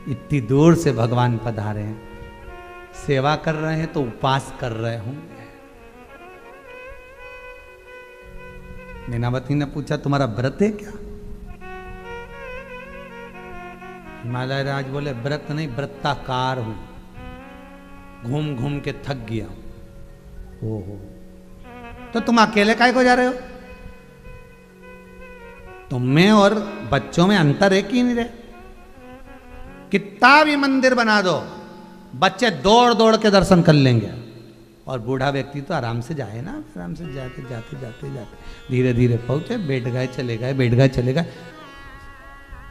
इतनी दूर से भगवान पधारे हैं, सेवा कर रहे हैं तो उपवास कर रहे होंगे। मैनावती ने पूछा तुम्हारा व्रत है क्या? हिमालय राज बोले व्रत नहीं, व्रताकार हूं, घूम घूम के थक गया। ओहो, तो तुम अकेले काहे को जा रहे हो? तुम में और बच्चों में अंतर है कि नहीं रहे? कितना भी मंदिर बना दो, बच्चे दौड़ दौड़ के दर्शन कर लेंगे और बूढ़ा व्यक्ति तो आराम से जाए ना, आराम से जाते जाते जाते जाते धीरे धीरे पहुंचे, बैठ गए चले गए, बैठ गए चले गए।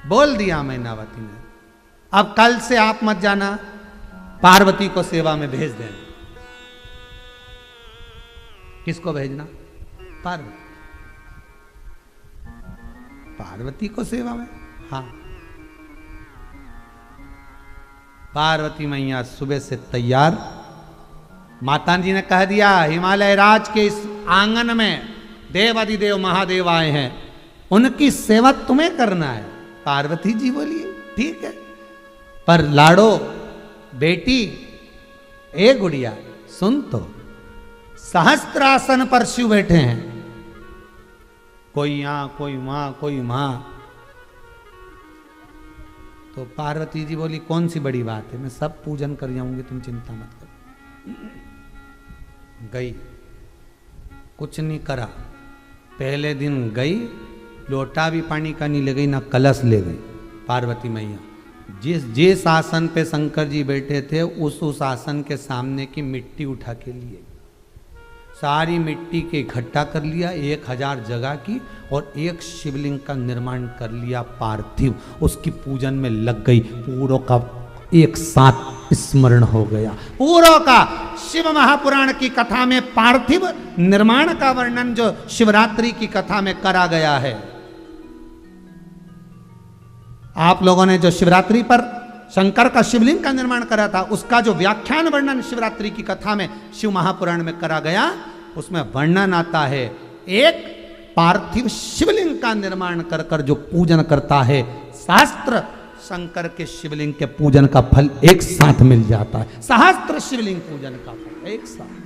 बोल दिया मैनावती ने अब कल से आप मत जाना, पार्वती को सेवा में भेज देना। किसको भेजना? पार्वती। पार्वती को सेवा में। हाँ, पार्वती मैया सुबह से तैयार। माता जी ने कह दिया हिमालय राज के इस आंगन में देवाधिदेव महादेव आए हैं, उनकी सेवा तुम्हें करना है। पार्वती जी बोली ठीक है, पर लाडो बेटी, ए गुड़िया सुन, तो सहस्त्रासन पर शिव बैठे हैं, कोई यहां कोई वहां कोई वहां। तो पार्वती जी बोली कौन सी बड़ी बात है, मैं सब पूजन कर जाऊंगी, तुम चिंता मत करो। गई, कुछ नहीं करा। पहले दिन गई, लोटा भी पानी का नहीं ले गई, ना कलश ले गई। पार्वती मैया जिस आसन पे शंकर जी बैठे थे उस आसन के सामने की मिट्टी उठा के लिए, सारी मिट्टी के इकट्ठा कर लिया, 1000 जगह की, और एक शिवलिंग का निर्माण कर लिया पार्थिव। उसकी पूजन में लग गई। पूरों का एक साथ स्मरण हो गया। पूरों का शिव महापुराण की कथा में पार्थिव निर्माण का वर्णन जो शिवरात्रि की कथा में करा गया है। आप लोगों ने जो शिवरात्रि पर शंकर का शिवलिंग का निर्माण करा था, उसका जो व्याख्यान वर्णन शिवरात्रि की कथा में शिव महापुराण में करा गया, उसमें वर्णन आता है एक पार्थिव शिवलिंग का निर्माण कर कर जो पूजन करता है, शास्त्र शंकर के शिवलिंग के पूजन का फल एक साथ मिल जाता है। सहस्त्र शिवलिंग पूजन का फल एक साथ।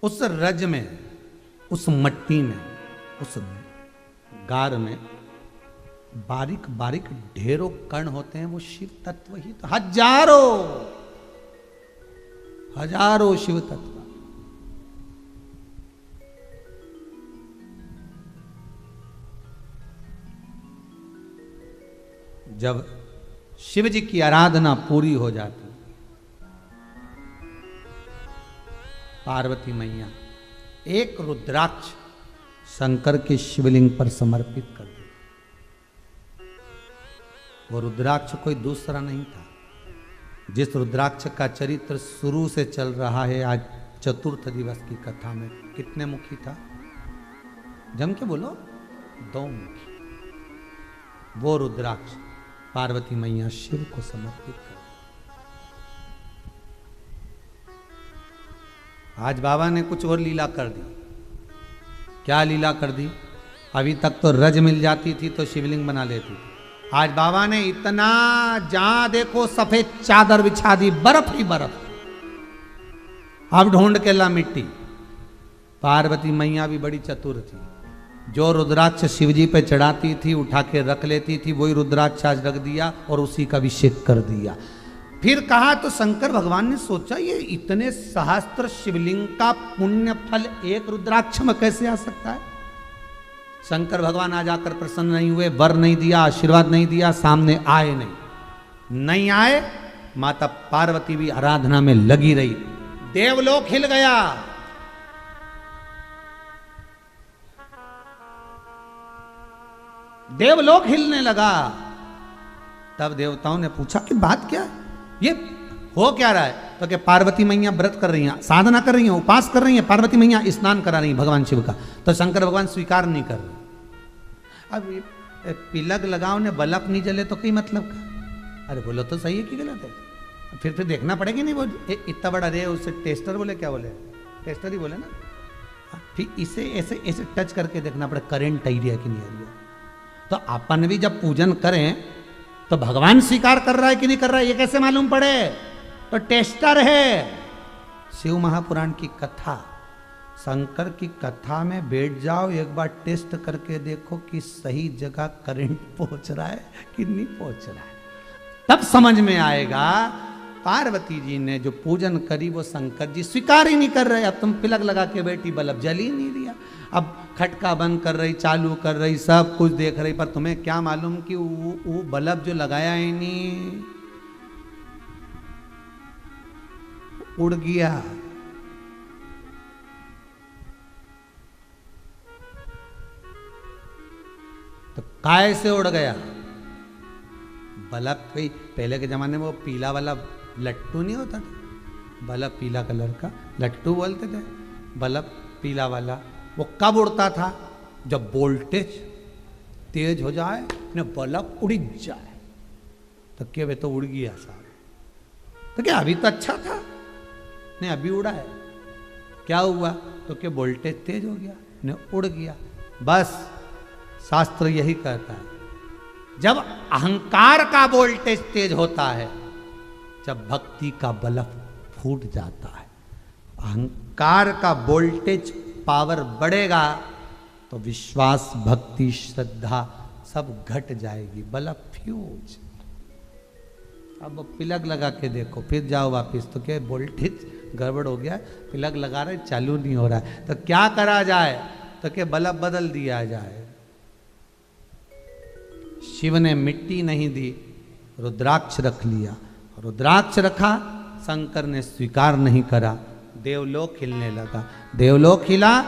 उस रज में, उस मट्टी में, उस गार में बारीक बारीक ढेरों कण होते हैं, वो शिव तत्व ही तो, हजारों शिव तत्व। जब शिव जी की आराधना पूरी हो जाती, पार्वती मैया एक रुद्राक्ष शंकर के शिवलिंग पर समर्पित कर दी। वो रुद्राक्ष कोई दूसरा नहीं था। जिस रुद्राक्ष का चरित्र शुरू से चल रहा है, आज चतुर्थ दिवस की कथा में कितने मुखी था? जम के बोलो, 2 मुखी। वो रुद्राक्ष पार्वती मैया शिव को समर्पित कर। आज बाबा ने कुछ और लीला कर दी। क्या लीला कर दी? अभी तक तो रज मिल जाती थी तो शिवलिंग बना लेती थी। आज बाबा ने इतना, जहां देखो सफेद चादर बिछा दी, बर्फ ही बर्फ। अब ढूंढ के ला मिट्टी। पार्वती मैया भी बड़ी चतुर थी। जो रुद्राक्ष शिवजी पे चढ़ाती थी, उठा के रख लेती थी, वही रुद्राक्ष आज रख दिया और उसी का अभिषेक कर दिया। फिर कहा तो शंकर भगवान ने सोचा, ये इतने सहस्त्र शिवलिंग का पुण्य फल एक रुद्राक्ष में कैसे आ सकता है? शंकर भगवान आज आकर प्रसन्न नहीं हुए, वर नहीं दिया, आशीर्वाद नहीं दिया, सामने आए नहीं आए। माता पार्वती भी आराधना में लगी रही। देवलोक हिल गया। देवलोक हिलने लगा। तब देवताओं ने पूछा कि बात क्या है, ये हो क्या रहा है? तो कि पार्वती मैया व्रत कर रही हैं, साधना कर रही हैं, उपास कर रही हैं, पार्वती मैया स्नान करा रही हैं भगवान शिव का। तो शंकर भगवान स्वीकार नहीं कर रहे। अब ये पिलक लगाओ ने बल्ब नहीं जले तो कई मतलब का? अरे बोलो तो सही है कि गलत है? फिर देखना पड़ेगा नहीं। वो इतना बड़ा रे, उसे टेस्टर बोले, क्या बोले? टेस्टर ही बोले ना। फिर इसे ऐसे ऐसे टच करके देखना पड़े, करंट आई रहा कि नहीं आ रही है। तो अपन भी जब पूजन करें तो भगवान स्वीकार कर रहा है कि नहीं कर रहा है, ये कैसे मालूम पड़े? तो टेस्टर है। शिव महापुराण की कथा, शंकर की कथा में बैठ जाओ, एक बार टेस्ट करके देखो कि सही जगह करंट पहुंच रहा है कि नहीं पहुंच रहा है। तब समझ में आएगा। पार्वती जी ने जो पूजन करी वो शंकर जी स्वीकार ही नहीं कर रहे। अब तुम पिलक लगा के बैठी, बल्ब जल ही नहीं दिया। अब खटका बंद कर रही, चालू कर रही, सब कुछ देख रही, पर तुम्हें क्या मालूम कि वो बल्ब जो लगाया है नहीं, उड़ गया। तो काय से उड़ गया? बल्ब कोई पहले के जमाने में वो पीला वाला लट्टू नहीं होता था, बल्ब पीला कलर का लट्टू बोलते थे, बल्ब पीला वाला, वो कब उड़ता था? जब वोल्टेज तेज हो जाए न बल्ब उड़ जाए। तो क्या वे तो उड़ गया साहब, तो क्या अभी तो अच्छा था, नहीं अभी उड़ा है, क्या हुआ? तो क्या वोल्टेज तेज हो गया न उड़ गया। बस शास्त्र यही कहता है, जब अहंकार का वोल्टेज तेज होता है, जब भक्ति का बल्ब फूट जाता है। अहंकार का वोल्टेज पावर बढ़ेगा तो विश्वास, भक्ति, श्रद्धा सब घट जाएगी, बल्ब फ्यूज। अब प्लग लगा के देखो, फिर जाओ वापस, तो क्या वोल्टेज गड़बड़ हो गया, प्लग लगा रहे चालू नहीं हो रहा है, तो क्या करा जाए? तो क्या बल्ब बदल दिया जाए। शिव ने मिट्टी नहीं दी, रुद्राक्ष रख लिया, रुद्राक्ष रखा, शंकर ने स्वीकार नहीं करा, देवलोक हिलने लगा। देवलोक हिला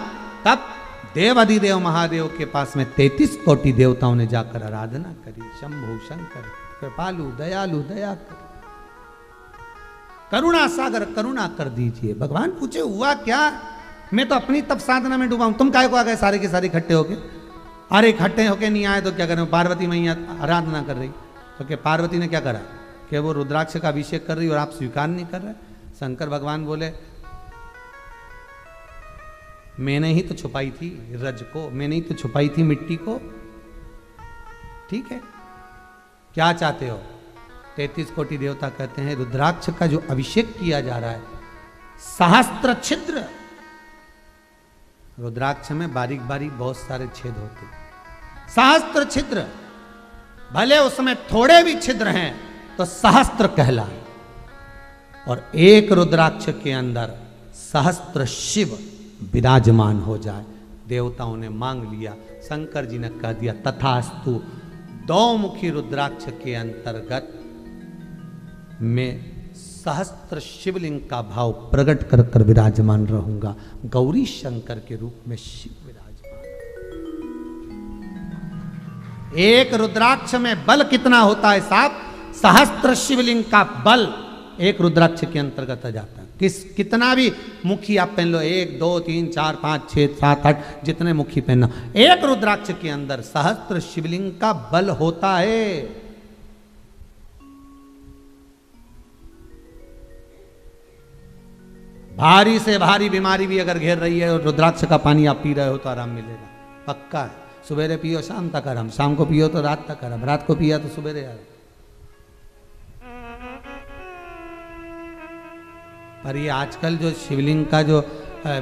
तब देव अधिदेव महादेव के पास में 33 कोटि देवताओं ने जाकर आराधना करी। शंभु शंकर कृपालु दयालु दया कर, करुणा सागर करुणा कर दीजिए। भगवान पूछे हुआ क्या? मैं तो अपनी तप साधना में डूबा हूं, तुम काहे को आ गए सारे के सारे इकट्ठे होके? अरे इकट्ठे होके नहीं आए तो क्या करें? पार्वती मैया आराधना कर रही, तो क्या पार्वती ने क्या करा कि वो रुद्राक्ष का अभिषेक कर रही और आप स्वीकार नहीं कर रहे? शंकर भगवान बोले, मैंने ही तो छुपाई थी रज को, मैंने ही तो छुपाई थी मिट्टी को, ठीक है, क्या चाहते हो? 33 कोटि देवता कहते हैं रुद्राक्ष का जो अभिषेक किया जा रहा है, सहस्त्र छिद्र, रुद्राक्ष में बारीक बारीक बहुत सारे छेद होते, सहस्त्र छिद्र, भले उसमें थोड़े भी छिद्र हैं तो सहस्त्र कहलाए। और एक रुद्राक्ष के अंदर सहस्त्र शिव विराजमान हो जाए। देवताओं ने मांग लिया, शंकर जी ने कह दिया तथास्तु। 2 मुखी रुद्राक्ष के अंतर्गत मैं सहस्त्र शिवलिंग का भाव प्रकट कर कर विराजमान रहूंगा। गौरी शंकर के रूप में शिव विराजमान। एक रुद्राक्ष में बल कितना होता है साहब? सहस्त्र शिवलिंग का बल एक रुद्राक्ष के अंतर्गत आ जाता है। कितना भी मुखी आप पहन लो, 1 2 3 4 5 6 7 8 जितने मुखी पहनना, एक रुद्राक्ष के अंदर सहस्त्र शिवलिंग का बल होता है। भारी से भारी बीमारी भी अगर घेर रही है और रुद्राक्ष का पानी आप पी रहे हो तो आराम मिलेगा, पक्का है। सवेरे पियो शाम तक आराम, शाम को पियो तो रात तक आराम, रात को पिया तो सवेरे आराम। पर ये आजकल जो शिवलिंग का जो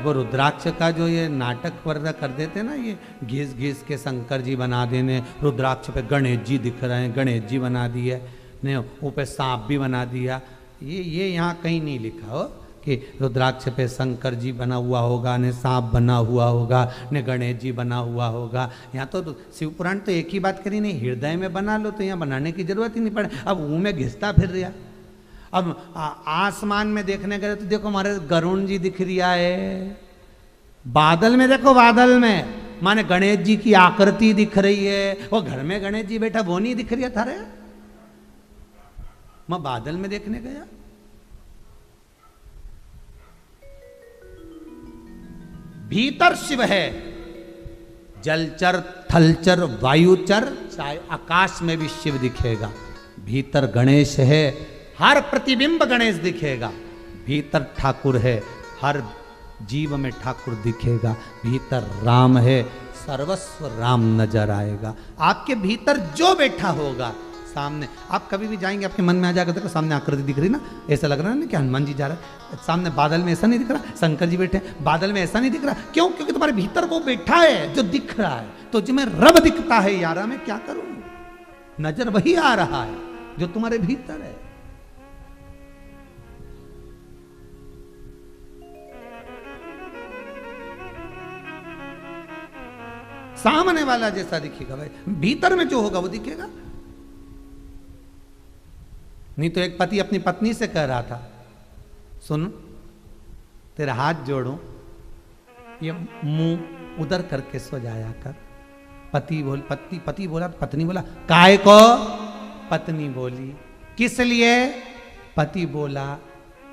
वो रुद्राक्ष का जो ये नाटक वर्णन कर देते ना, ये घिस घिस के शंकर जी बना देने, रुद्राक्ष पे गणेश जी दिख रहे हैं, गणेश जी बना दिए ने, ऊपर सांप भी बना दिया। ये यहाँ कहीं नहीं लिखा हो कि रुद्राक्ष पे शंकर जी बना हुआ होगा, ने सांप बना हुआ होगा, ने गणेश जी बना हुआ होगा। यहाँ तो शिव पुराण तो एक ही बात करी, नहीं हृदय में बना लो, तो यहाँ बनाने की जरूरत ही नहीं पड़े। अब मुँह में घिसता फिर रहा। अब आसमान में देखने गए तो देखो हमारे गरुण जी दिख रिया है, बादल में देखो, बादल में माने गणेश जी की आकृति दिख रही है। वो घर में गणेश जी बैठा वो नहीं दिख रही था रे, मैं बादल में देखने गया। भीतर शिव है, जलचर थलचर वायुचर चाहे आकाश में भी शिव दिखेगा। भीतर गणेश है, हर प्रतिबिंब गणेश दिखेगा। भीतर ठाकुर है, हर जीव में ठाकुर दिखेगा। भीतर राम है, सर्वस्व राम नजर आएगा। आपके भीतर जो बैठा होगा सामने, आप कभी भी जाएंगे आपके मन में आ जाएगा, देखो सामने आकृति दिख रही ना, ऐसा लग रहा है ना कि हनुमान जी जा रहा है। सामने बादल में ऐसा नहीं दिख रहा, शंकर जी बैठे बादल में ऐसा नहीं दिख रहा। क्यों? क्योंकि तुम्हारे भीतर वो बैठा है जो दिख रहा है। तो जो मैं रब दिखता है यारा, मैं क्या करूं? नजर वही आ रहा है जो तुम्हारे भीतर है। सामने वाला जैसा दिखेगा भाई, भीतर में जो होगा वो दिखेगा। नहीं तो एक पति अपनी पत्नी से कह रहा था, सुन तेरा हाथ जोड़ूं, ये मुंह उधर करके सो जाया कर, पति बोला, पत्नी बोला काय को? पत्नी बोली किस लिए? पति बोला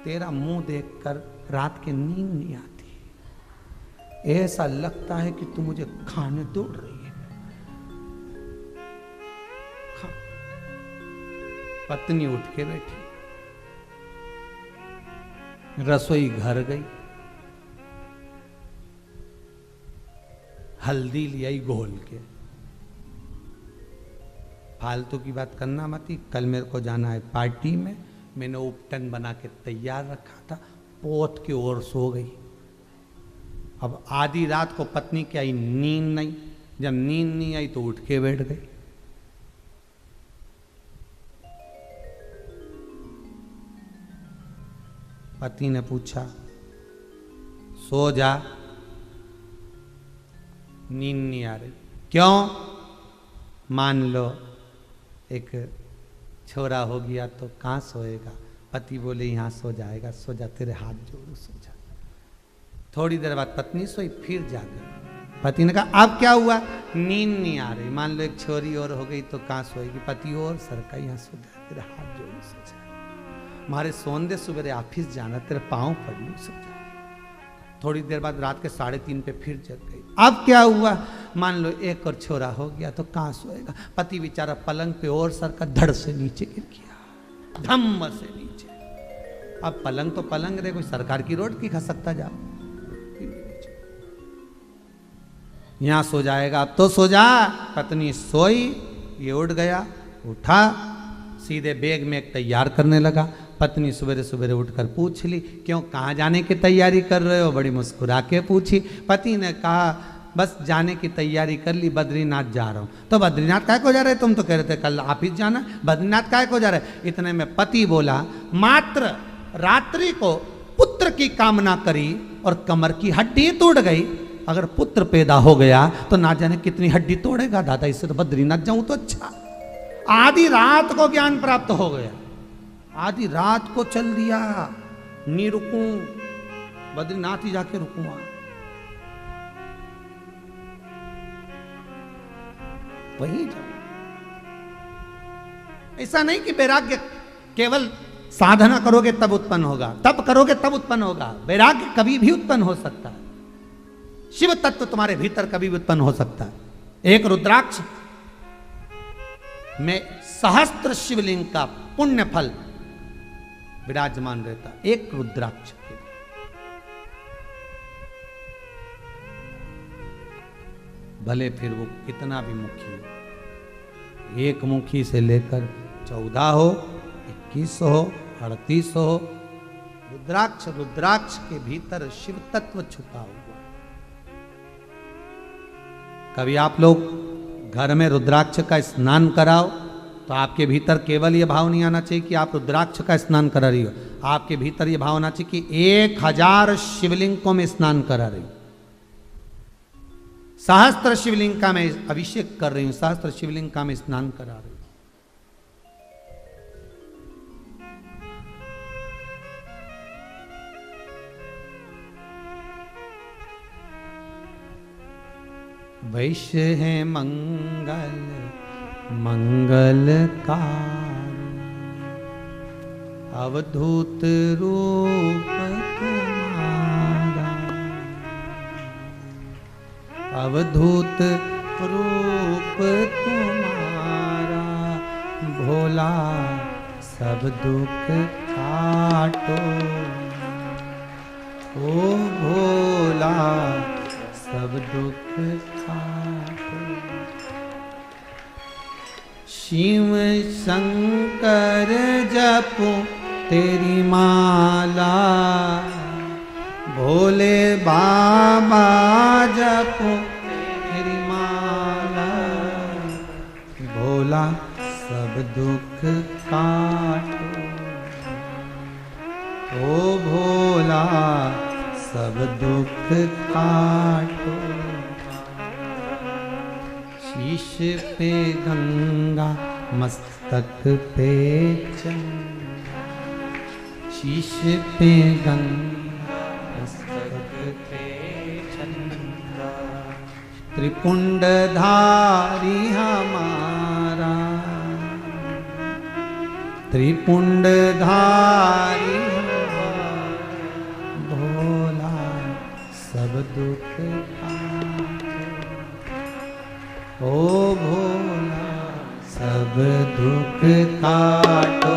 तेरा मुंह देखकर रात के नींद नहीं आती, ऐसा लगता है कि तू मुझे खाने दौड़ रही है। पत्नी उठ के बैठी, रसोई घर गई, हल्दी ले आई घोल के। फालतू की बात करना मत, कल मेरे को जाना है पार्टी में, मैंने उपटन बना के तैयार रखा था, पोत के ओर सो गई। अब आधी रात को पत्नी की आई नींद नहीं, जब नींद नहीं आई तो उठ के बैठ गई। पति ने पूछा सो जा, नींद नहीं आ रही। क्यों? मान लो एक छोरा हो गया तो कहाँ सोएगा? पति बोले यहाँ सो जाएगा, सो जा, तेरे हाथ जोड़ू, सो जा। थोड़ी देर बाद पत्नी सोई, फिर जाकर पति ने कहा अब क्या हुआ? नींद नहीं आ रही। मान लो एक छोरी और हो गई तो कहाँ सोएगी? पति और सरका, यहाँ सो जा, तेरे हाथ जोड़ू, सो जा, हमारे सोंदे सुबह ऑफिस जाना, तेरे पाँव पड़ू, सो जा। थोड़ी देर बाद रात के 3:30 पे फिर जग गई। अब क्या हुआ? मान लो एक और छोरा हो गया तो कहाँ सोएगा? पति बेचारा पलंग पे और सर का धड़ से नीचे गिर गया, धम्म से नीचे। अब पलंग तो पलंग रहे, कोई सरकार की रोड की खा सकता जा, यहां सो जाएगा, अब तो सो जा। पत्नी सोई, ये उठ गया, उठा, सीधे बैग में एक तैयार करने लगा। पत्नी सवेरे सवेरे उठकर पूछ ली क्यों, कहाँ जाने की तैयारी कर रहे हो? बड़ी मुस्कुरा के पूछी। पति ने कहा बस जाने की तैयारी कर ली, बद्रीनाथ जा रहा हूँ। तो बद्रीनाथ काय को जा रहे? तुम तो कह रहे थे कल ऑफिस जाना, बद्रीनाथ काय को जा रहे? इतने में पति बोला मात्र रात्रि को पुत्र की कामना करी और कमर की हड्डी टूट गई, अगर पुत्र पैदा हो गया तो ना जाने कितनी हड्डी तोड़ेगा दादा, इससे तो बद्रीनाथ जाऊं तो अच्छा। आधी रात को ज्ञान प्राप्त हो गया, आधी रात को चल दिया, नहीं रुकूं, बद्रीनाथ ही जाके रुकूंगा। वही जाओ। ऐसा नहीं कि वैराग्य केवल साधना करोगे तब उत्पन्न होगा, तब करोगे तब उत्पन्न होगा। वैराग्य कभी भी उत्पन्न हो सकता है, शिव तत्व तुम्हारे भीतर कभी भी उत्पन्न हो सकता है। एक रुद्राक्ष में सहस्त्र शिवलिंग का पुण्य फल विराजमान रहता, एक रुद्राक्ष के। भले फिर वो कितना भी मुखी हो, एक मुखी से लेकर 14 हो, 21 हो, 38 हो, रुद्राक्ष के भीतर शिव तत्व छुपा हुआ। कभी आप लोग घर में रुद्राक्ष का स्नान कराओ तो आपके भीतर केवल ये भाव नहीं आना चाहिए कि आप रुद्राक्ष का स्नान करा रही हो, आपके भीतर ये भाव आना चाहिए कि 1000 शिवलिंगों में स्नान करा रही हूं, सहस्त्र शिवलिंग का मैं अभिषेक कर रही हूं, सहस्त्र शिवलिंग का मैं स्नान करा रही हूं। वैश्य है मंगल मंगलकारी, अवधूत रूप तुम्हारा, अवधूत रूप तुम्हारा, भोला सब दुख काटो, ओ भोला सब दुख काटो। शिव शंकर जपो तेरी माला, भोले बाबा जपो तेरी माला, भोला सब दुख काटो, ओ भोला सब दुख काटो। शीश पे गंगा मस्तक पे चंद्र, शीश पे गंगा मस्तक पे चंद्र, त्रिपुंडधारी हमारा, त्रिपुंडधारी भोला सब दुख काटो, ओ भोला सब दुख काटो,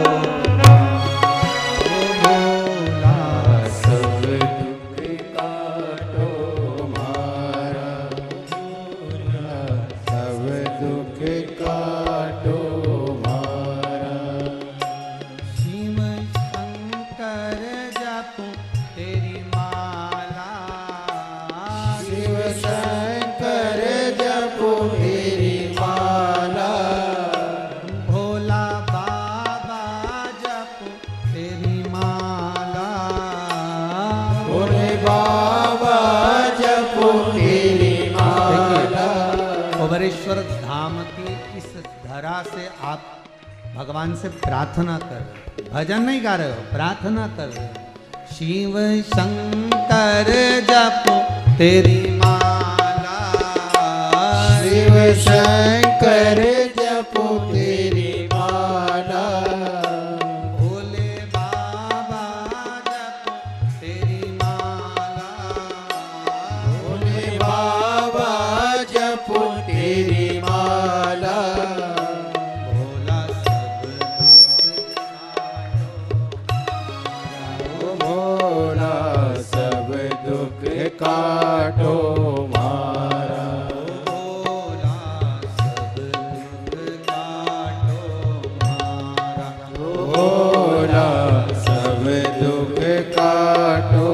ओबरेश्वर धाम की इस धरा से आप भगवान से प्रार्थना कर रहे हो, भजन नहीं गा रहे हो, प्रार्थना कर रहे हो। शिव शंकर जपो तेरी माला, शिव शंकर जपो तेरी माला, भोले बाबा जपो तेरी माला, भोले बाबा जपो तेरी माला, भोला सब दुख काटो मारा, भोला सब दुख काटो मारा, भोला सब दुख काटो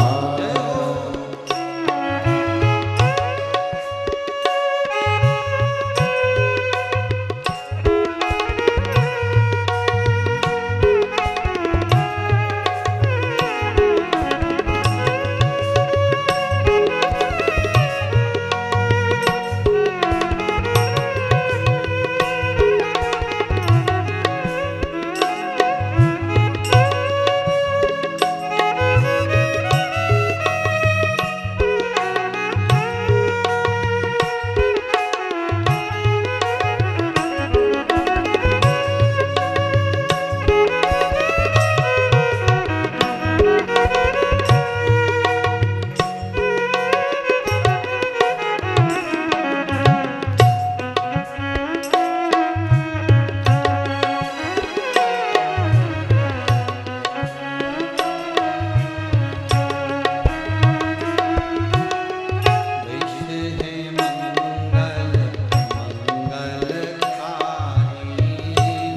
मारा।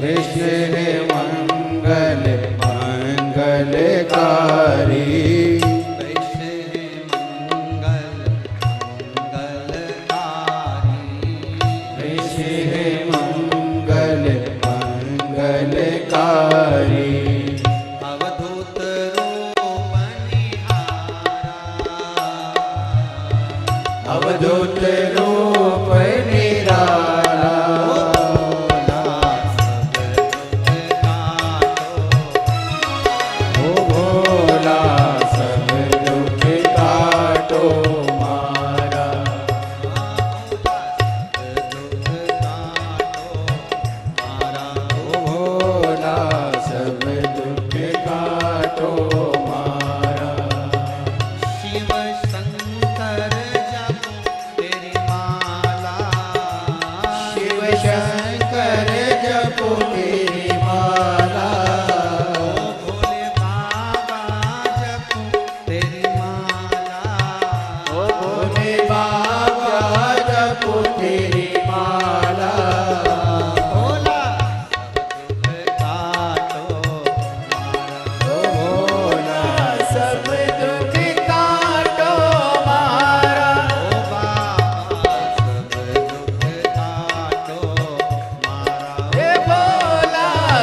विष्णु मंगल मंगलकारी, विष्णु मंगल मंगलकारी, विष्णु मंगल मंगलकारी, अवधूत रूप निहारा, अवधूत रूप निराला, ओ भोला सब दुख काटो मारा, ओ भोला सब दुख काटो मारा, शिव शंकर जपो तेरी माला, शिव शंकर जपो तेरी माला, भोले बाबा जपो तेरी माला, ओ भोले बाबा जपो तेरी माला, भोला सब दुख काटो मारा, ओ भोला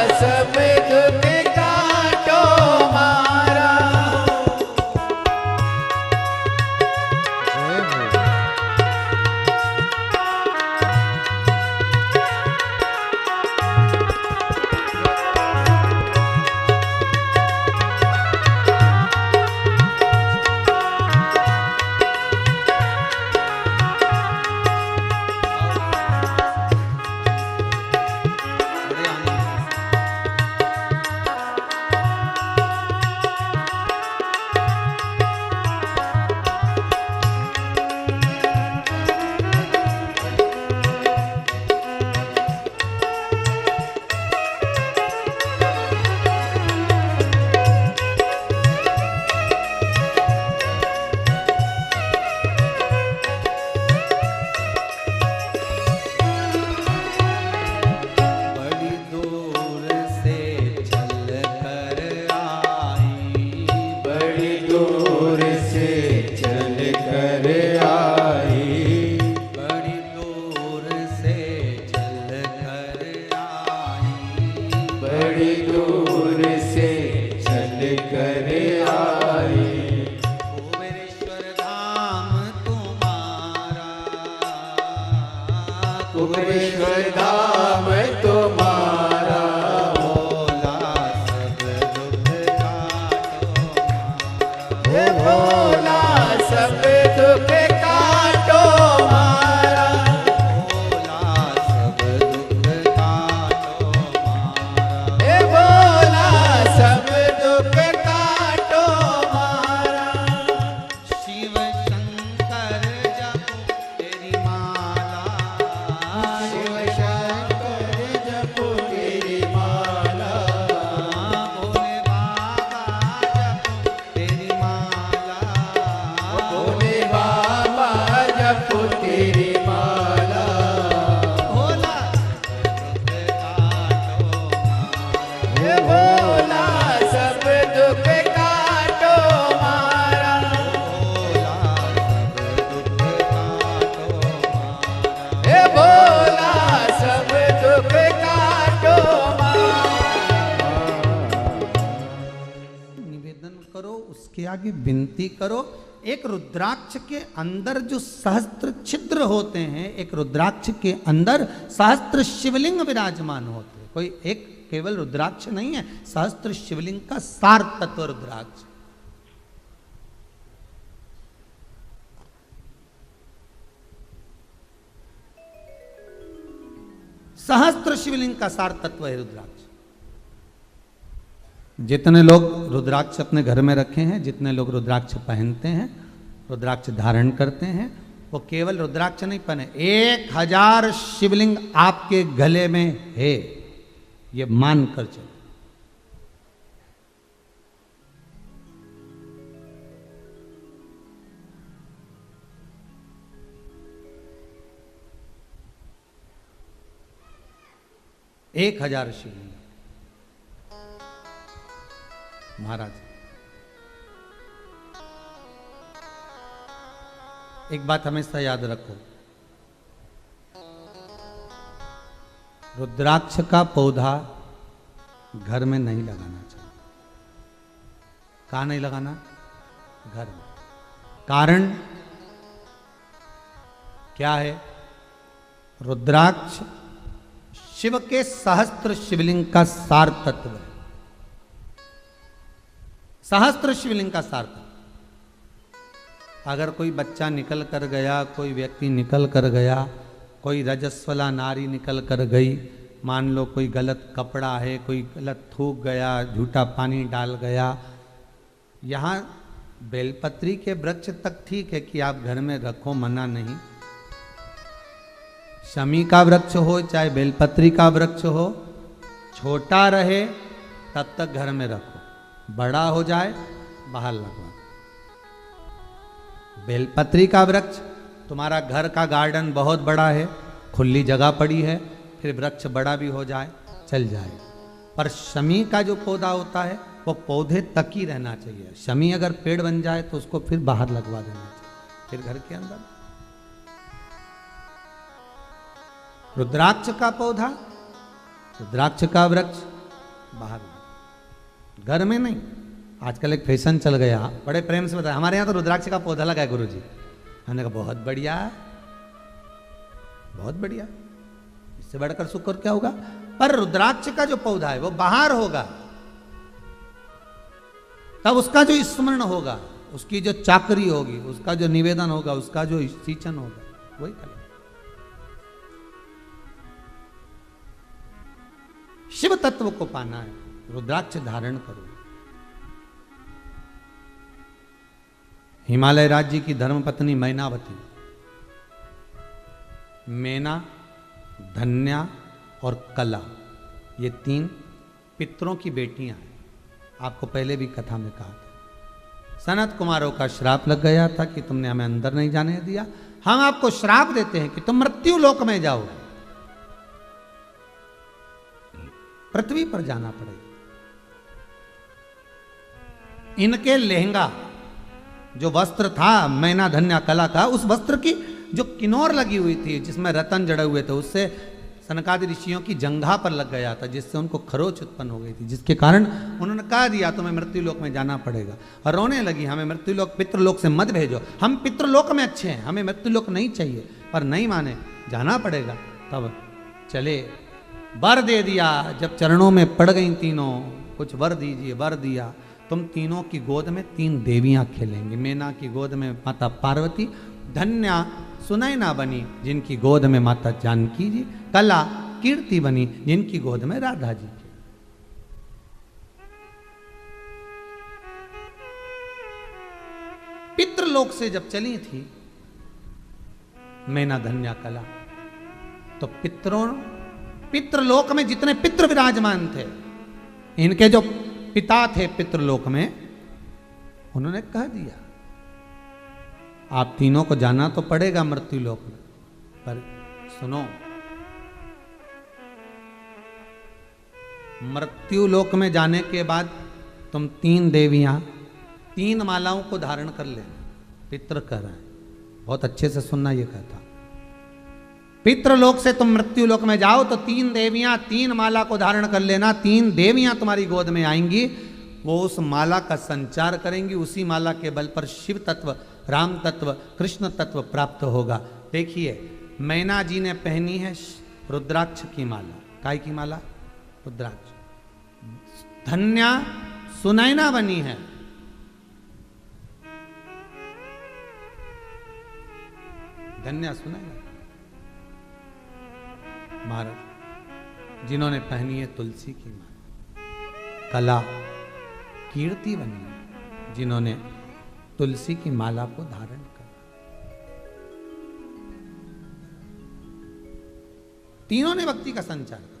बड़ी दूर से चल कर आई। कुबेरेश्वर धाम तुम्हारा, कुबेरेश्वर धाम तुम्हारा, भोला सब दुख काटो हमारा, भोला सब दुख काटो हमारा। शिव शंकर जपो तेरी माला, शिव शंकर जपो तेरी माला, भोले बाबा जपो तेरी माला, भोले बाबा जपो तेरी माला। भोला सब दुख काटो हमारा, भोला सब दुख काटो हमारा, भोला सब दुख काटो हमारा। निवेदन करो, उसके आगे विनती करो। एक रुद्राक्ष के अंदर जो सहस्त्र छिद्र होते हैं, एक रुद्राक्ष के अंदर सहस्त्र शिवलिंग विराजमान होते हैं। कोई एक केवल रुद्राक्ष नहीं है, सहस्त्र शिवलिंग का सार तत्व रुद्राक्ष। सहस्त्र शिवलिंग का सार तत्व है रुद्राक्ष। जितने लोग रुद्राक्ष अपने घर में रखे हैं, जितने लोग रुद्राक्ष पहनते हैं, रुद्राक्ष धारण करते हैं, वो केवल रुद्राक्ष नहीं पहने, 1000 शिवलिंग आपके गले में है, ये मान कर चलो। एक 1000 शिवलिंग महाराज। एक बात हमेशा याद रखो, रुद्राक्ष का पौधा घर में नहीं लगाना चाहिए। कहाँ नहीं लगाना? घर में। कारण क्या है? रुद्राक्ष शिव के सहस्त्र शिवलिंग का सार तत्व है। सहस्त्र शिवलिंग का सार तत्व। अगर कोई बच्चा निकल कर गया, कोई व्यक्ति निकल कर गया, कोई रजस्वला नारी निकल कर गई, मान लो कोई गलत कपड़ा है, कोई गलत थूक गया, झूठा पानी डाल गया, यहाँ बेलपत्री के वृक्ष तक ठीक है कि आप घर में रखो, मना नहीं। शमी का वृक्ष हो चाहे बेलपत्री का वृक्ष हो, छोटा रहे तब तक घर में रखो, बड़ा हो जाए बाहर लगवा। बेलपत्री का वृक्ष, तुम्हारा घर का गार्डन बहुत बड़ा है, खुली जगह पड़ी है, फिर वृक्ष बड़ा भी हो जाए चल जाए। पर शमी का जो पौधा होता है वो पौधे तक ही रहना चाहिए। शमी अगर पेड़ बन जाए तो उसको फिर बाहर लगवा देना चाहिए, फिर घर के अंदर। रुद्राक्ष का पौधा, रुद्राक्ष का वृक्ष बाहर, घर में नहीं। आजकल एक फैशन चल गया, बड़े प्रेम से बताया, हमारे यहाँ तो रुद्राक्ष का पौधा लगा है गुरुजी। हमने कहा बहुत बढ़िया, बहुत बढ़िया, इससे बढ़कर सुख और क्या होगा। पर रुद्राक्ष का जो पौधा है वो बाहर होगा, तब उसका जो स्मरण होगा, उसकी जो चाकरी होगी, उसका जो निवेदन होगा, उसका जो सींचन होगा, वही करें। शिव तत्व को पाना है, रुद्राक्ष धारण करो। हिमालय राज्य की धर्मपत्नी मैनावती, मैना, धन्या और कला, ये 3 पितरों की बेटियां हैं। आपको पहले भी कथा में कहा था, सनत कुमारों का श्राप लग गया था कि तुमने हमें अंदर नहीं जाने दिया, हम आपको श्राप देते हैं कि तुम मृत्यु लोक में जाओ, पृथ्वी पर जाना पड़ेगा। इनके लहंगा जो वस्त्र था मैना धन्या कला का, उस वस्त्र की जो किनौर लगी हुई थी जिसमें रतन जड़े हुए थे, उससे सनकादि ऋषियों की जंघा पर लग गया था, जिससे उनको खरोच उत्पन्न हो गई थी, जिसके कारण उन्होंने कह दिया तुम्हें मृत्युलोक में जाना पड़ेगा। और रोने लगी, हमें मृत्युलोक पितृलोक से मत भेजो, हम पितृलोक में अच्छे हैं, हमें मृत्युलोक नहीं चाहिए। पर नहीं माने, जाना पड़ेगा। तब चले, वर दे दिया। जब चरणों में पड़ गई तीनों, कुछ वर दीजिए, वर दिया। तुम तीनों की गोद में 3 देवियां खेलेंगी। मैना की गोद में माता पार्वती, धन्या सुनैना बनी जिनकी गोद में माता जानकी जी, कला कीर्ति बनी जिनकी गोद में राधा जी की। पितृलोक से जब चली थी मैना, धन्या, कला, तो पितृलोक में जितने पितृ विराजमान थे, इनके जो पिता थे पितृलोक में, उन्होंने कह दिया आप तीनों को जाना तो पड़ेगा मृत्युलोक में, पर सुनो, मृत्युलोक में जाने के बाद तुम 3 देवियां 3 मालाओं को धारण कर लेना। पितृ कर रहे हैं, बहुत अच्छे से सुनना, ये कहता पितृलोक से तुम मृत्युलोक में जाओ तो 3 देवियां 3 माला को धारण कर लेना। 3 देवियां तुम्हारी गोद में आएंगी, वो उस माला का संचार करेंगी, उसी माला के बल पर शिव तत्व, राम तत्व, कृष्ण तत्व प्राप्त होगा। देखिए, मैना जी ने पहनी है रुद्राक्ष की माला। काय की माला? रुद्राक्ष। धन्या सुनैना बनी है, धन्या सुनैना। महाराज जिन्होंने पहनी है तुलसी की माला। कला कीर्ति बनी है जिन्होंने तुलसी की माला को धारण कर। तीनों ने भक्ति का संचार किया।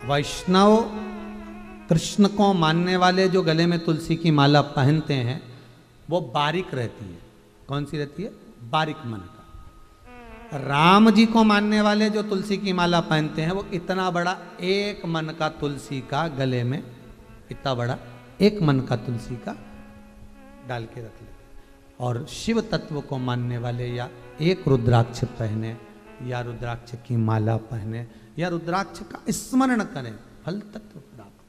वैष्णव कृष्ण को मानने वाले जो गले में तुलसी की माला पहनते हैं वो बारीक रहती है। कौन सी रहती है? बारीक मन का। राम जी को मानने वाले जो तुलसी की माला पहनते हैं वो इतना बड़ा 1 मन का तुलसी का गले में, इतना बड़ा 1 मन का तुलसी का डाल के रख लेते। और शिव तत्व को मानने वाले या 1 रुद्राक्ष पहने या रुद्राक्ष की माला पहने या रुद्राक्ष का स्मरण करें, फल तत्व प्राप्त।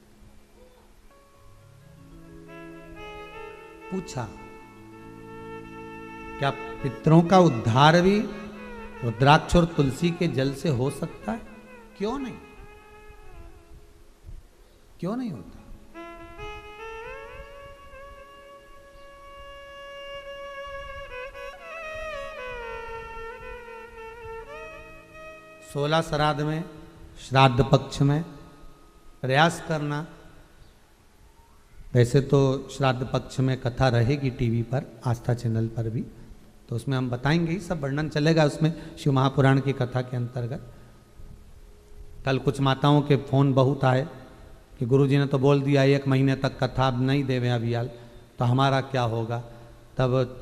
पूछा क्या पितरों का उद्धार भी रुद्राक्ष और तुलसी के जल से हो सकता है? क्यों नहीं, क्यों नहीं होता? सोलह श्राद्ध में, श्राद्ध पक्ष में प्रयास करना। वैसे तो श्राद्ध पक्ष में कथा रहेगी टीवी पर, आस्था चैनल पर भी, तो उसमें हम बताएंगे, ही सब वर्णन चलेगा उसमें शिव महापुराण की कथा के अंतर्गत। कल कुछ माताओं के फोन बहुत आए कि गुरुजी ने तो बोल दिया 1 महीने तक कथा अब नहीं देवे अभियाल, तो हमारा क्या होगा? तब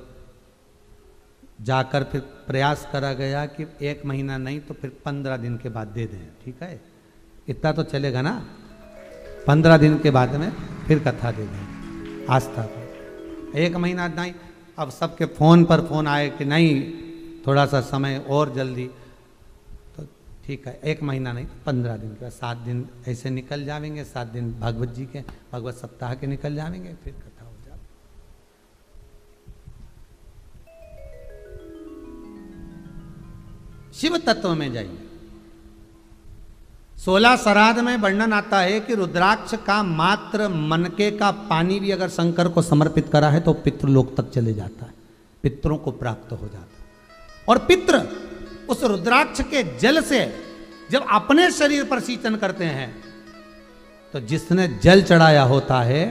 जाकर फिर प्रयास करा गया कि 1 महीना नहीं तो फिर 15 दिन के बाद दे दें। ठीक है, इतना तो चलेगा ना? 15 दिन के बाद में फिर कथा दे दें आस्था पर। 1 महीना नहीं, अब सबके फ़ोन पर फ़ोन आए कि नहीं थोड़ा सा समय और जल्दी, तो ठीक है 1 महीना नहीं 15 दिन के बाद, 7 दिन ऐसे निकल जाएंगे। 7 दिन भागवत जी के, भागवत सप्ताह के निकल जाएंगे, फिर कथा हो जाए। शिव तत्व में जाइए। 16 श्राद्ध में वर्णन आता है कि रुद्राक्ष का मात्र मनके का पानी भी अगर शंकर को समर्पित करा है तो पितृलोक तक चले जाता है, पितरों को प्राप्त हो जाता है। और पितृ उस रुद्राक्ष के जल से जब अपने शरीर पर सिंचन करते हैं तो जिसने जल चढ़ाया होता है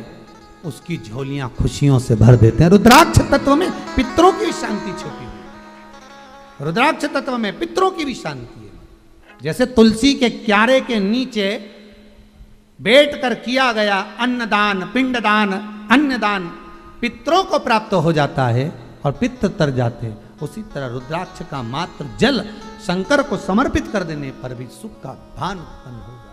उसकी झोलियां खुशियों से भर देते हैं। रुद्राक्ष तत्व में पितरों की शांति छुपी हुई है। रुद्राक्ष तत्व में पितरों की भी शांति है। जैसे तुलसी के क्यारे के नीचे बैठकर किया गया अन्नदान, पिंडदान, अन्नदान पितरों को प्राप्त हो जाता है और पित्र तर जाते हैं, उसी तरह रुद्राक्ष का मात्र जल शंकर को समर्पित कर देने पर भी सुख का भान उत्पन्न होगा।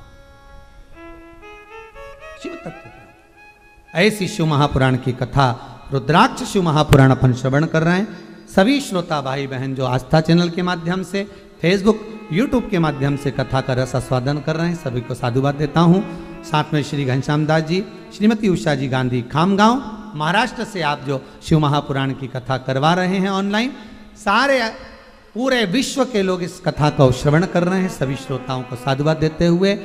शिव तत्व। ऐसी शिव महापुराण की कथा रुद्राक्ष शिव महापुराण अपन श्रवण कर रहे हैं। सभी श्रोता भाई बहन जो आस्था चैनल के माध्यम से, फेसबुक, यूट्यूब के माध्यम से कथा का रस आस्वादन कर रहे हैं, सभी को साधुवाद देता हूँ। साथ में श्री घनश्याम दास जी, श्रीमती उषा जी गांधी खामगांव, महाराष्ट्र से आप जो शिव महापुराण की कथा करवा रहे हैं ऑनलाइन, सारे पूरे विश्व के लोग इस कथा का श्रवण कर रहे हैं। सभी श्रोताओं को साधुवाद देते हुए